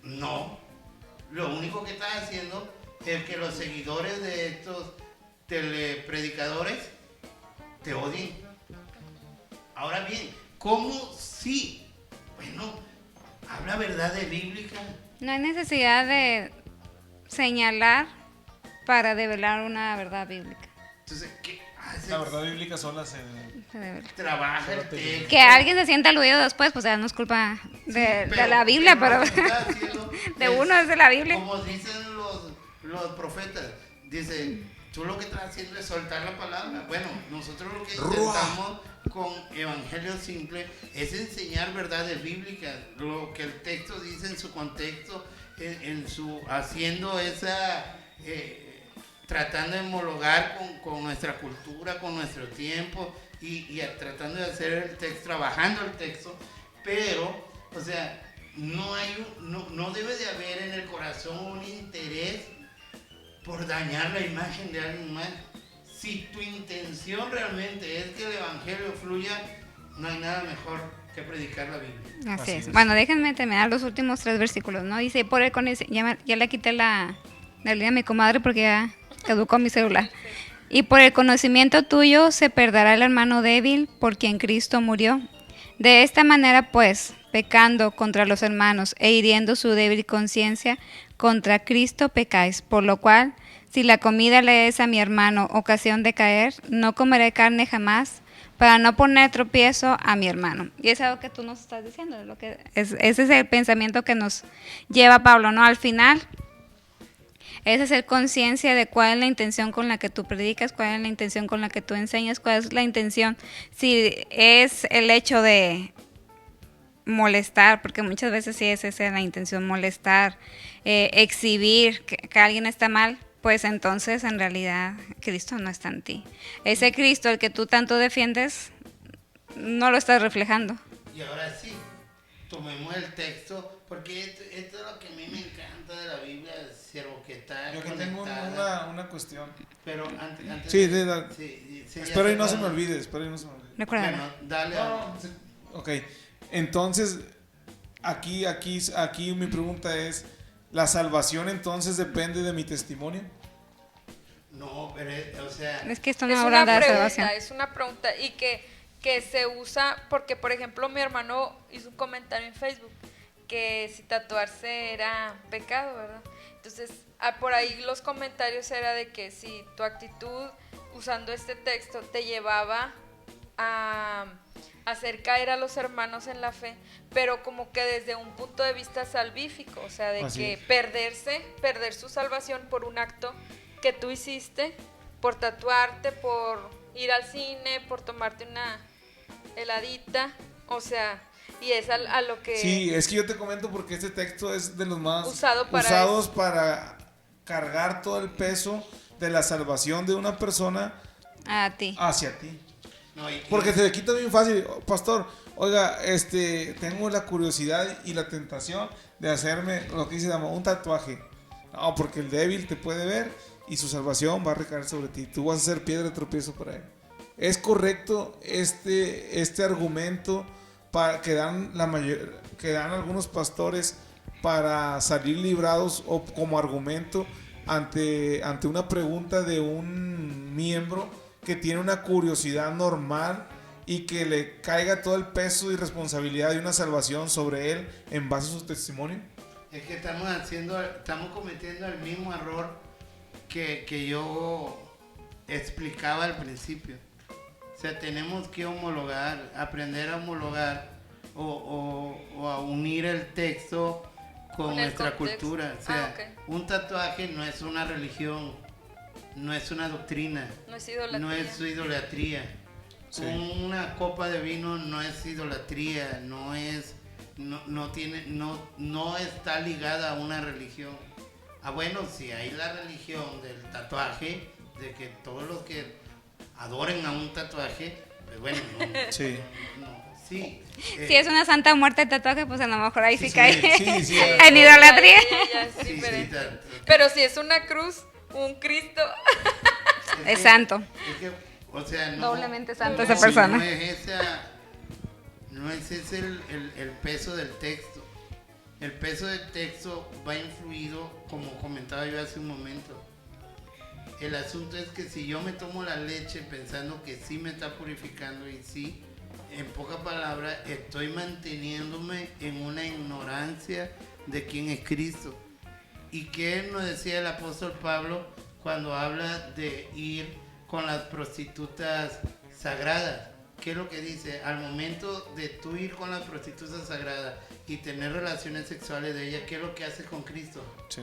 No, lo único que están haciendo es que los seguidores de estos telepredicadores te odien. Ahora bien, ¿cómo sí? Bueno, habla verdades bíblicas. No hay necesidad de señalar para develar una verdad bíblica. Entonces, ¿qué hace? La verdad bíblica sola se devela. Trabaja el texto. Que alguien se sienta aludido después, pues ya no es culpa de la Biblia, pero lo que está haciendo de uno es de la Biblia. Como dicen los profetas, dice, tú lo que estás haciendo es soltar la palabra. Bueno, nosotros lo que intentamos con Evangelio Simple es enseñar verdades bíblicas, lo que el texto dice en su contexto, haciendo esa, tratando de homologar con nuestra cultura, con nuestro tiempo y tratando de hacer el texto, trabajando el texto, pero, o sea, no debe de haber en el corazón un interés por dañar la imagen de alguien más. Si tu intención realmente es que el evangelio fluya, no hay nada mejor que predicar la Biblia. Así es. Bueno, déjenme terminar los últimos 3 versículos, ¿no? Dice, ya le quité la línea a mi comadre porque ya caducó mi celular. Y por el conocimiento tuyo se perderá el hermano débil por quien Cristo murió. De esta manera, pues, pecando contra los hermanos e hiriendo su débil conciencia, contra Cristo pecáis, por lo cual, si la comida le es a mi hermano ocasión de caer, no comeré carne jamás, para no poner tropiezo a mi hermano. Y es algo que tú nos estás diciendo, ese es el pensamiento que nos lleva Pablo, ¿no? Al final, es hacer conciencia de cuál es la intención con la que tú predicas, cuál es la intención con la que tú enseñas, cuál es la intención, si es el hecho de molestar, porque muchas veces sí es esa la intención, molestar, exhibir que alguien está mal, pues entonces en realidad Cristo no está en ti. Ese Cristo, el que tú tanto defiendes, no lo estás reflejando. Y ahora sí, tomemos el texto, porque esto es lo que a mí me encanta de la Biblia, siervo, que está Yo que conectada. tengo una cuestión. Pero antes Sí, sí, espero y ya no sé se me cuál. olvide, Recuerda. Bueno, dale. Ok, entonces, aquí mi pregunta es, ¿la salvación entonces depende de mi testimonio? No, pero, o sea, Es que esto Es no habla una de pregunta, salvación. es una pregunta y que se usa porque, por ejemplo, mi hermano hizo un comentario en Facebook que si tatuarse era pecado, ¿verdad? Entonces, por ahí los comentarios era de que si tu actitud usando este texto te llevaba a hacer caer a los hermanos en la fe, pero como que desde un punto de vista salvífico, o sea, de Así que es. perder su salvación por un acto que tú hiciste por tatuarte, por ir al cine, por tomarte una heladita, o sea, y es a lo que... Sí, es que yo te comento porque este texto es de los más Usado para usados para cargar todo el peso de la salvación de una persona A ti. hacia ti. No, y Porque se le quita bien fácil, pastor, oiga, tengo la curiosidad y la tentación de hacerme lo que dice Dama, un tatuaje. No, porque el débil te puede ver y su salvación va a recaer sobre ti. Tú vas a ser piedra de tropiezo para él. ¿Es correcto este argumento que dan algunos pastores para salir librados o como argumento ante una pregunta de un miembro que tiene una curiosidad normal y que le caiga todo el peso y responsabilidad de una salvación sobre él en base a su testimonio? Es que estamos cometiendo el mismo error que yo explicaba al principio. O sea, tenemos que homologar, aprender a homologar o a unir el texto con nuestra cultura. O sea, un tatuaje no es una religión, no es una doctrina, no es idolatría. Sí. Una copa de vino no es idolatría, no está ligada a una religión. Bueno, si hay la religión del tatuaje, de que todos los que adoren a un tatuaje, pues bueno, sí. Sí. Si es una santa muerte de tatuaje, pues a lo mejor ahí sí cae sí, en idolatría. Pero si es una cruz, un Cristo. Es santo. O sea, doblemente santo esa persona. No es ese el peso del texto. El peso del texto va influido, como comentaba yo hace un momento. El asunto es que si yo me tomo la leche pensando que sí me está purificando y sí, en pocas palabras, estoy manteniéndome en una ignorancia de quién es Cristo. ¿Y qué nos decía el apóstol Pablo cuando habla de ir con las prostitutas sagradas? ¿Qué es lo que dice? Al momento de tú ir con las prostitutas sagradas y tener relaciones sexuales de ellas, ¿qué es lo que haces con Cristo? Sí.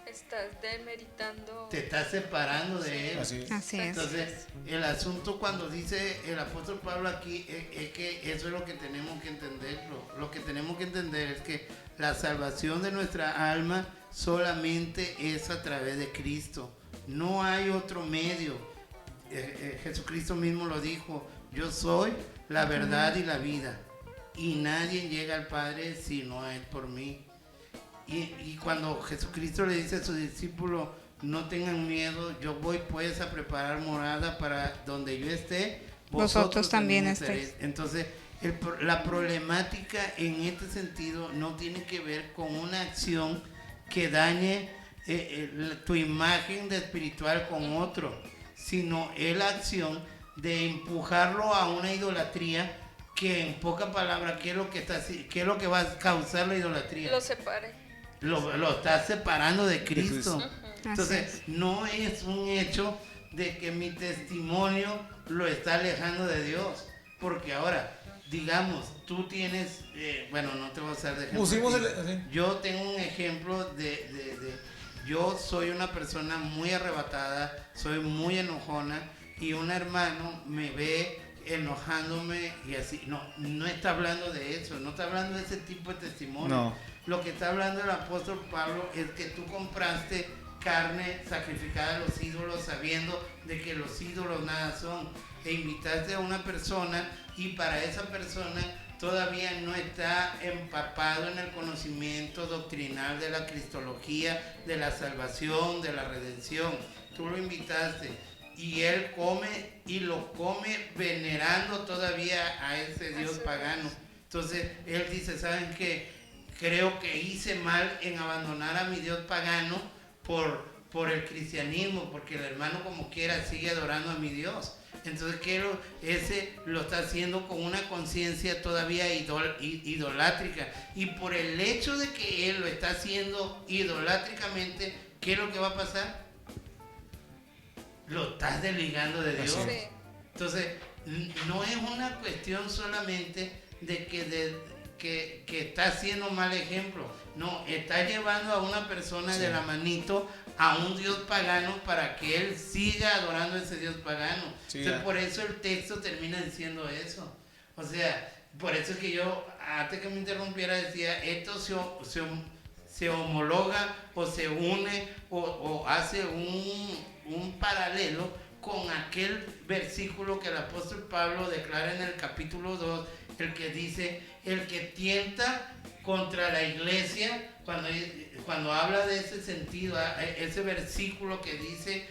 Estás demeritando. Te estás separando de Él. Así es. Entonces, el asunto cuando dice el apóstol Pablo aquí es que eso es lo que tenemos que entender. Lo que tenemos que entender es que la salvación de nuestra alma solamente es a través de Cristo. No hay otro medio. Jesucristo mismo lo dijo: yo soy la verdad y la vida, y nadie llega al Padre si no es por mí. Y cuando Jesucristo le dice a sus discípulos: no tengan miedo, yo voy pues a preparar morada para donde yo esté, vosotros también estaréis. Entonces, la problemática en este sentido no tiene que ver con una acción que dañe tu imagen de espiritual con otro, sino es la acción de empujarlo a una idolatría que, en pocas palabras, ¿qué es lo que va a causar la idolatría? Lo separe. Lo está separando de Cristo. Entonces, no es un hecho de que mi testimonio lo está alejando de Dios. Porque ahora, digamos, tú tienes, bueno, no te voy a hacer de ejemplo. Yo tengo un ejemplo yo soy una persona muy arrebatada, soy muy enojona, y un hermano me ve enojándome y así. No está hablando de eso, no está hablando de ese tipo de testimonio. No. Lo que está hablando el apóstol Pablo es que tú compraste carne sacrificada a los ídolos sabiendo de que los ídolos nada son, e invitaste a una persona, y para esa persona todavía no está empapado en el conocimiento doctrinal de la cristología, de la salvación, de la redención. Tú lo invitaste y él come, y lo come venerando todavía a ese Dios pagano. Entonces él dice: ¿saben qué? Creo que hice mal en abandonar a mi Dios pagano por el cristianismo, porque el hermano como quiera sigue adorando a mi Dios. Entonces ese lo está haciendo con una conciencia todavía idolátrica, y por el hecho de que él lo está haciendo idolátricamente, ¿qué es lo que va a pasar? Lo estás desligando de Dios. Sí. Entonces, no es una cuestión solamente de que está haciendo mal ejemplo. No, está llevando a una persona de la manito a un dios pagano para que él siga adorando a ese dios pagano. Sí, Entonces, por eso el texto termina diciendo eso. O sea, por eso es que yo, antes que me interrumpiera, decía, esto se homologa o se une o hace un paralelo con aquel versículo que el apóstol Pablo declara en el capítulo 2, el que dice, el que tienta contra la iglesia, cuando habla de ese sentido, ese versículo que dice,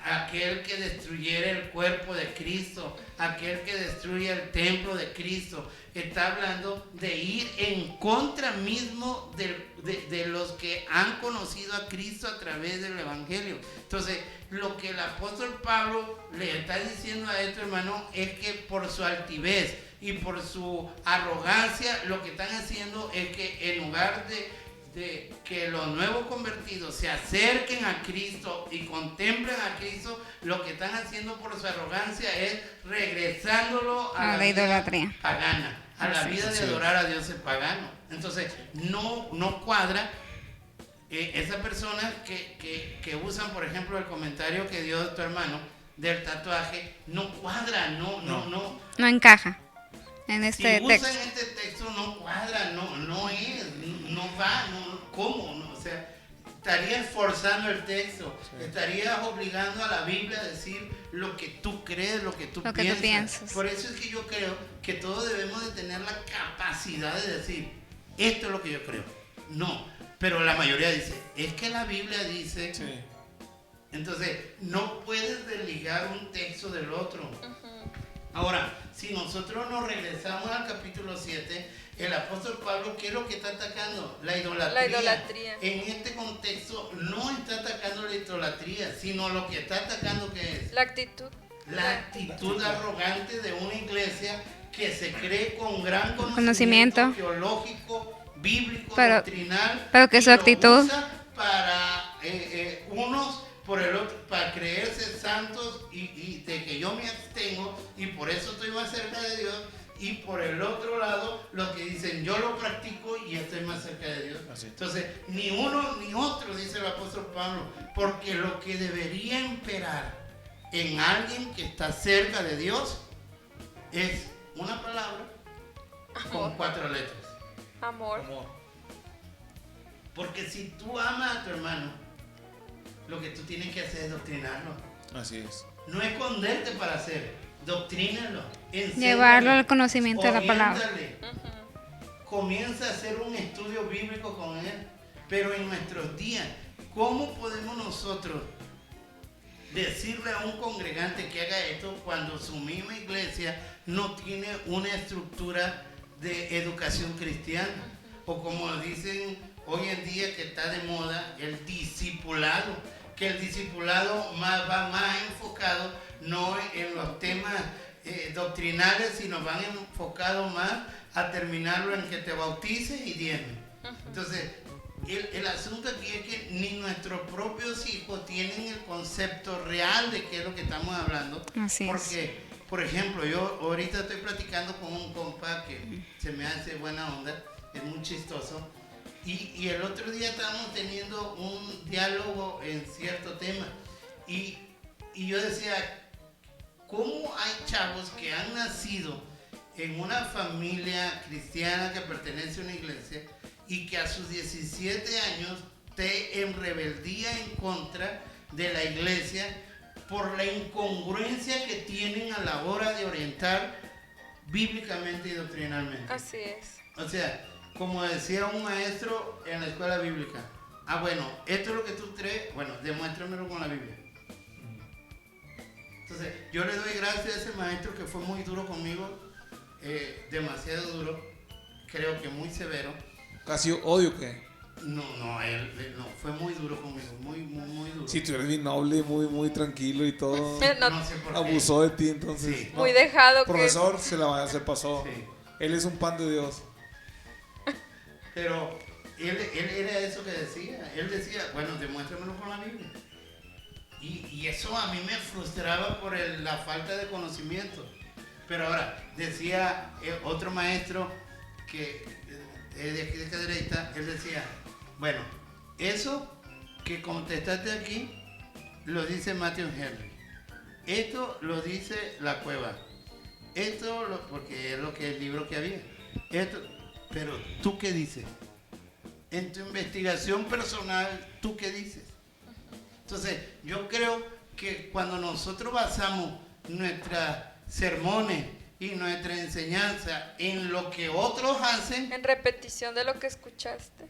aquel que destruyera el cuerpo de Cristo, aquel que destruye el templo de Cristo, está hablando de ir en contra mismo de los que han conocido a Cristo a través del Evangelio. Entonces, lo que el apóstol Pablo le está diciendo a esto, hermano, es que por su altivez y por su arrogancia, lo que están haciendo es que en lugar de que los nuevos convertidos se acerquen a Cristo y contemplen a Cristo, lo que están haciendo por su arrogancia es regresándolo a la idolatría pagana, a la vida de adorar a dioses paganos. Entonces, no cuadra esas personas que usan, por ejemplo, el comentario que dio tu hermano del tatuaje, no cuadra, no encaja en este si texto. usan este texto no cuadra, no va, ¿cómo? No, o sea, estarías forzando el texto, estarías obligando a la Biblia a decir lo que tú crees, lo que tú piensas. Por eso es que yo creo que todos debemos de tener la capacidad de decir, esto es lo que yo creo. No, pero la mayoría dice, es que la Biblia dice... Sí. Entonces, no puedes desligar un texto del otro. Ahora, si nosotros nos regresamos al capítulo 7, el apóstol Pablo, ¿qué es lo que está atacando? La idolatría. La idolatría. En este contexto no está atacando la idolatría, sino lo que está atacando, ¿qué es? La actitud. La actitud arrogante de una iglesia que se cree con gran Conocimiento teológico, bíblico, pero, doctrinal, pero que su actitud usa para unos por el otro, para creerse santos y de que yo me abstengo y por eso estoy más cerca de Dios, y por el otro lado los que dicen yo lo practico y estoy más cerca de Dios. Así. Entonces ni uno ni otro, dice el apóstol Pablo, porque lo que debería imperar en alguien que está cerca de Dios es una palabra con 4 letras: Amor. porque si tú amas a tu hermano, lo que tú tienes que hacer es doctrinarlo. Así es. No esconderte para hacer, doctrínalo. Llevarlo al conocimiento de la palabra. Comienza a hacer un estudio bíblico con él. Pero en nuestros días, ¿cómo podemos nosotros decirle a un congregante que haga esto cuando su misma iglesia no tiene una estructura de educación cristiana? O como dicen hoy en día que está de moda, el discipulado, que el discipulado va más enfocado no en los temas doctrinales, sino van enfocados más a terminarlo en que te bautices y diezmes. Entonces, el asunto aquí es que ni nuestros propios hijos tienen el concepto real de qué es lo que estamos hablando. Así porque, es. por ejemplo, yo ahorita estoy platicando con un compa que se me hace buena onda, es muy chistoso. Y el otro día estábamos teniendo un diálogo en cierto tema. Y yo decía, ¿cómo hay chavos que han nacido en una familia cristiana que pertenece a una iglesia y que a sus 17 años esté en rebeldía en contra de la iglesia por la incongruencia que tienen a la hora de orientar bíblicamente y doctrinalmente? Así es. O sea, como decía un maestro en la escuela bíblica, bueno, esto es lo que tú crees, bueno, demuéstramelo con la Biblia. Entonces, yo le doy gracias a ese maestro que fue muy duro conmigo, demasiado duro, creo que muy severo. ¿Casi odio qué? No, él no, fue muy duro conmigo, muy duro. Sí, tú eres bien noble, muy tranquilo y todo. No sé por qué. Abusó de ti, entonces. Sí. No. Muy dejado. Profesor, se pasó. Sí. Él es un pan de Dios. Pero él era eso que decía. Él decía, bueno, demuéstramelo con la Biblia. Y eso a mí me frustraba por la falta de conocimiento. Pero ahora, decía otro maestro, que de aquí de Cadereyta, él decía, bueno, eso que contestaste aquí lo dice Matthew Henry, esto lo dice La Cueva, porque es lo que el libro que había, esto, pero ¿tú qué dices? En tu investigación personal, ¿tú qué dices? Entonces, yo creo que cuando nosotros basamos nuestros sermones y nuestra enseñanza en lo que otros hacen, En repetición de lo que escuchaste.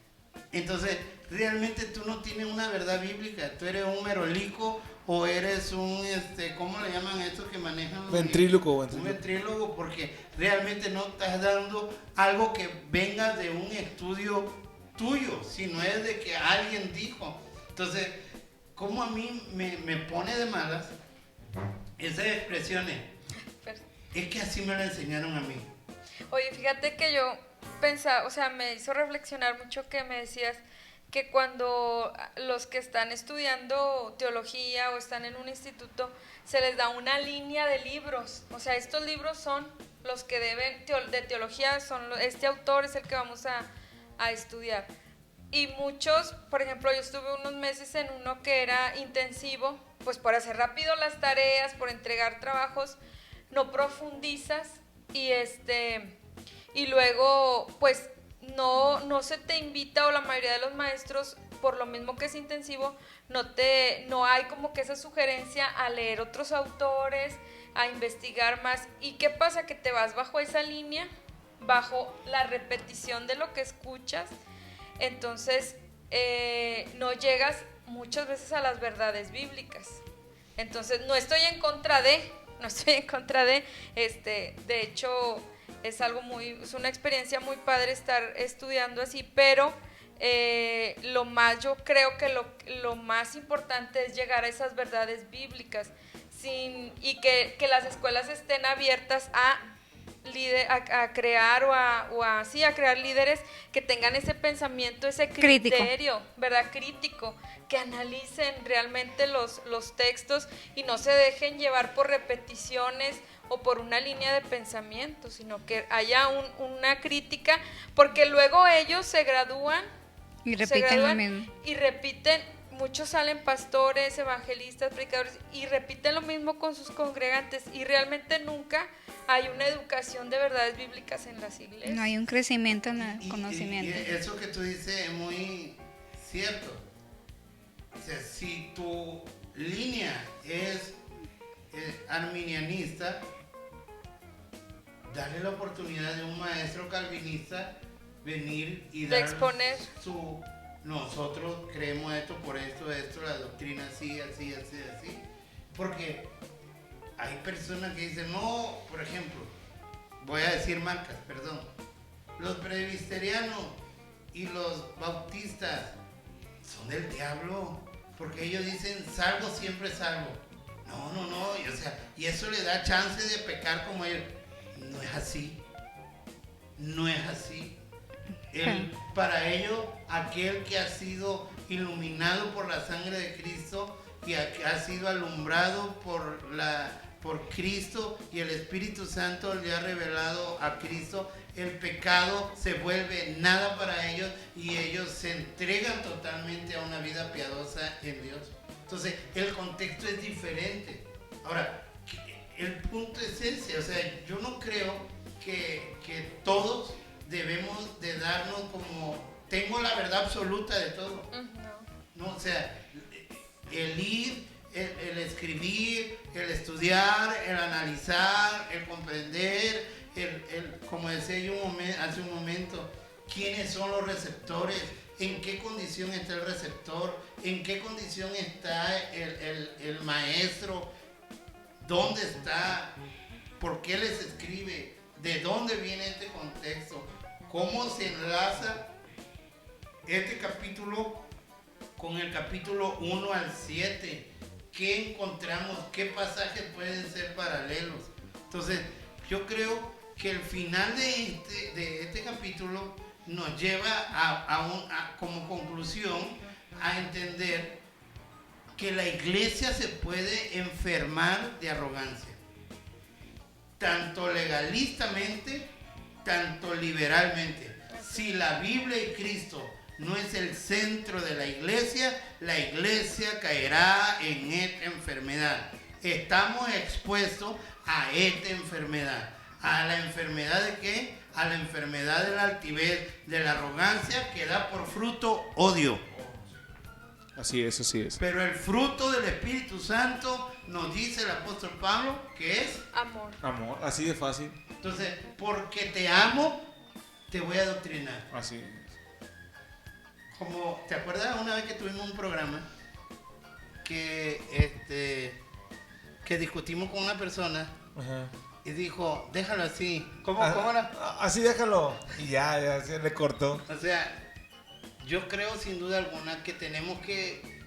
entonces realmente tú no tienes una verdad bíblica, tú eres un merolico o eres un, ¿cómo le llaman estos que manejan? Ventríloco. Un ventrílogo, porque realmente no estás dando algo que venga de un estudio tuyo, sino es de que alguien dijo. Entonces, ¿cómo a mí me pone de malas esas expresiones? Es que así me lo enseñaron a mí. Oye, fíjate que yo pensaba, o sea, me hizo reflexionar mucho que me decías que cuando los que están estudiando teología o están en un instituto, se les da una línea de libros. O sea, estos libros son los que deben, de teología, este autor es el que vamos a estudiar. Y muchos, por ejemplo, yo estuve unos meses en uno que era intensivo, pues por hacer rápido las tareas, por entregar trabajos, no profundizas y luego pues no se te invita, o la mayoría de los maestros, por lo mismo que es intensivo, no hay como que esa sugerencia a leer otros autores, a investigar más. ¿Y qué pasa? Que te vas bajo esa línea, bajo la repetición de lo que escuchas, entonces no llegas muchas veces a las verdades bíblicas. Entonces no estoy en contra de, de hecho es una experiencia muy padre estar estudiando así, pero yo creo que lo más importante es llegar a esas verdades bíblicas y que las escuelas estén abiertas a crear a crear líderes que tengan ese pensamiento, ese criterio, ¿verdad? Crítico, que analicen realmente los textos y no se dejen llevar por repeticiones o por una línea de pensamiento, sino que haya una crítica, porque luego ellos se gradúan y repiten lo mismo. Y repiten, muchos salen pastores, evangelistas, predicadores, y repiten lo mismo con sus congregantes, y realmente nunca hay una educación de verdades bíblicas en las iglesias. No hay un crecimiento en el conocimiento. Y eso que tú dices es muy cierto. O sea, si tu línea es arminianista, darle la oportunidad de un maestro calvinista venir y dar exponer nosotros creemos esto por esto, la doctrina así. Porque hay personas que dicen, no, por ejemplo, voy a decir marcas, perdón, los presbiterianos y los bautistas son del diablo, porque ellos dicen, salvo, siempre salvo. No, y eso le da chance de pecar como ellos. No es así. Para ellos, aquel que ha sido iluminado por la sangre de Cristo y ha sido alumbrado por Cristo, y el Espíritu Santo le ha revelado a Cristo, el pecado se vuelve nada para ellos y ellos se entregan totalmente a una vida piadosa en Dios. Entonces, el contexto es diferente. Ahora, el punto es ese, o sea, yo no creo que todos debemos de darnos como, tengo la verdad absoluta de todo. No, o sea, el ir, el escribir, el estudiar, el analizar, el comprender, como decía yo hace un momento, quiénes son los receptores, en qué condición está el receptor, en qué condición está el maestro, dónde está, por qué les escribe, de dónde viene este contexto, cómo se enlaza este capítulo con el capítulo 1 al 7, qué encontramos, qué pasajes pueden ser paralelos. Entonces, yo creo que el final de este capítulo nos lleva como conclusión a entender que la iglesia se puede enfermar de arrogancia, tanto legalistamente tanto liberalmente. Si la Biblia y Cristo no es el centro de la iglesia caerá en esta enfermedad. Estamos expuestos a esta enfermedad. ¿A la enfermedad de qué? A la enfermedad de la altivez, de la arrogancia, que da por fruto odio. Así es, así es. Pero el fruto del Espíritu Santo, nos dice el apóstol Pablo, que es Amor. Amor, así de fácil. Entonces, porque te amo, te voy a adoctrinar. Así es. Como, ¿te acuerdas una vez que tuvimos un programa que discutimos con una persona Ajá. y dijo, déjalo así? ¿Cómo Ah, era? así déjalo. Y ya se le cortó. O sea, yo creo sin duda alguna que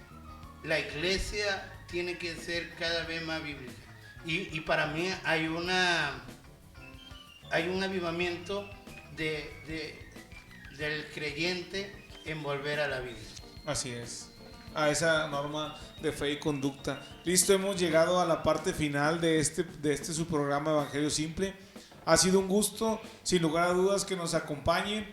la iglesia tiene que ser cada vez más bíblica. Y para mí hay un avivamiento del creyente en volver a la Biblia. Así es. A esa norma de fe y conducta. Listo, hemos llegado a la parte final de este su programa Evangelio Simple. Ha sido un gusto, sin lugar a dudas, que nos acompañen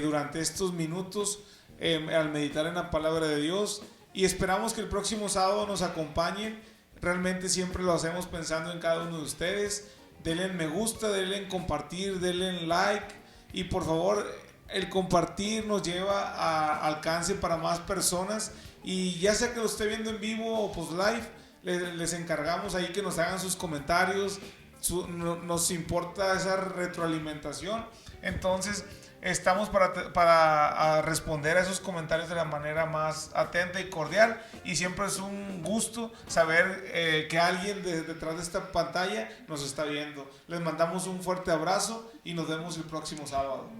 durante estos minutos al meditar en la palabra de Dios, y esperamos que el próximo sábado nos acompañen. Realmente siempre lo hacemos pensando en cada uno de ustedes. Denle en me gusta, denle en compartir, denle en like, y por favor, el compartir nos lleva a alcance para más personas, y ya sea que lo esté viendo en vivo o post live, les encargamos ahí que nos hagan sus comentarios. Nos importa esa retroalimentación. Entonces estamos para responder a esos comentarios de la manera más atenta y cordial, y siempre es un gusto saber que alguien detrás de esta pantalla nos está viendo. Les mandamos un fuerte abrazo y nos vemos el próximo sábado.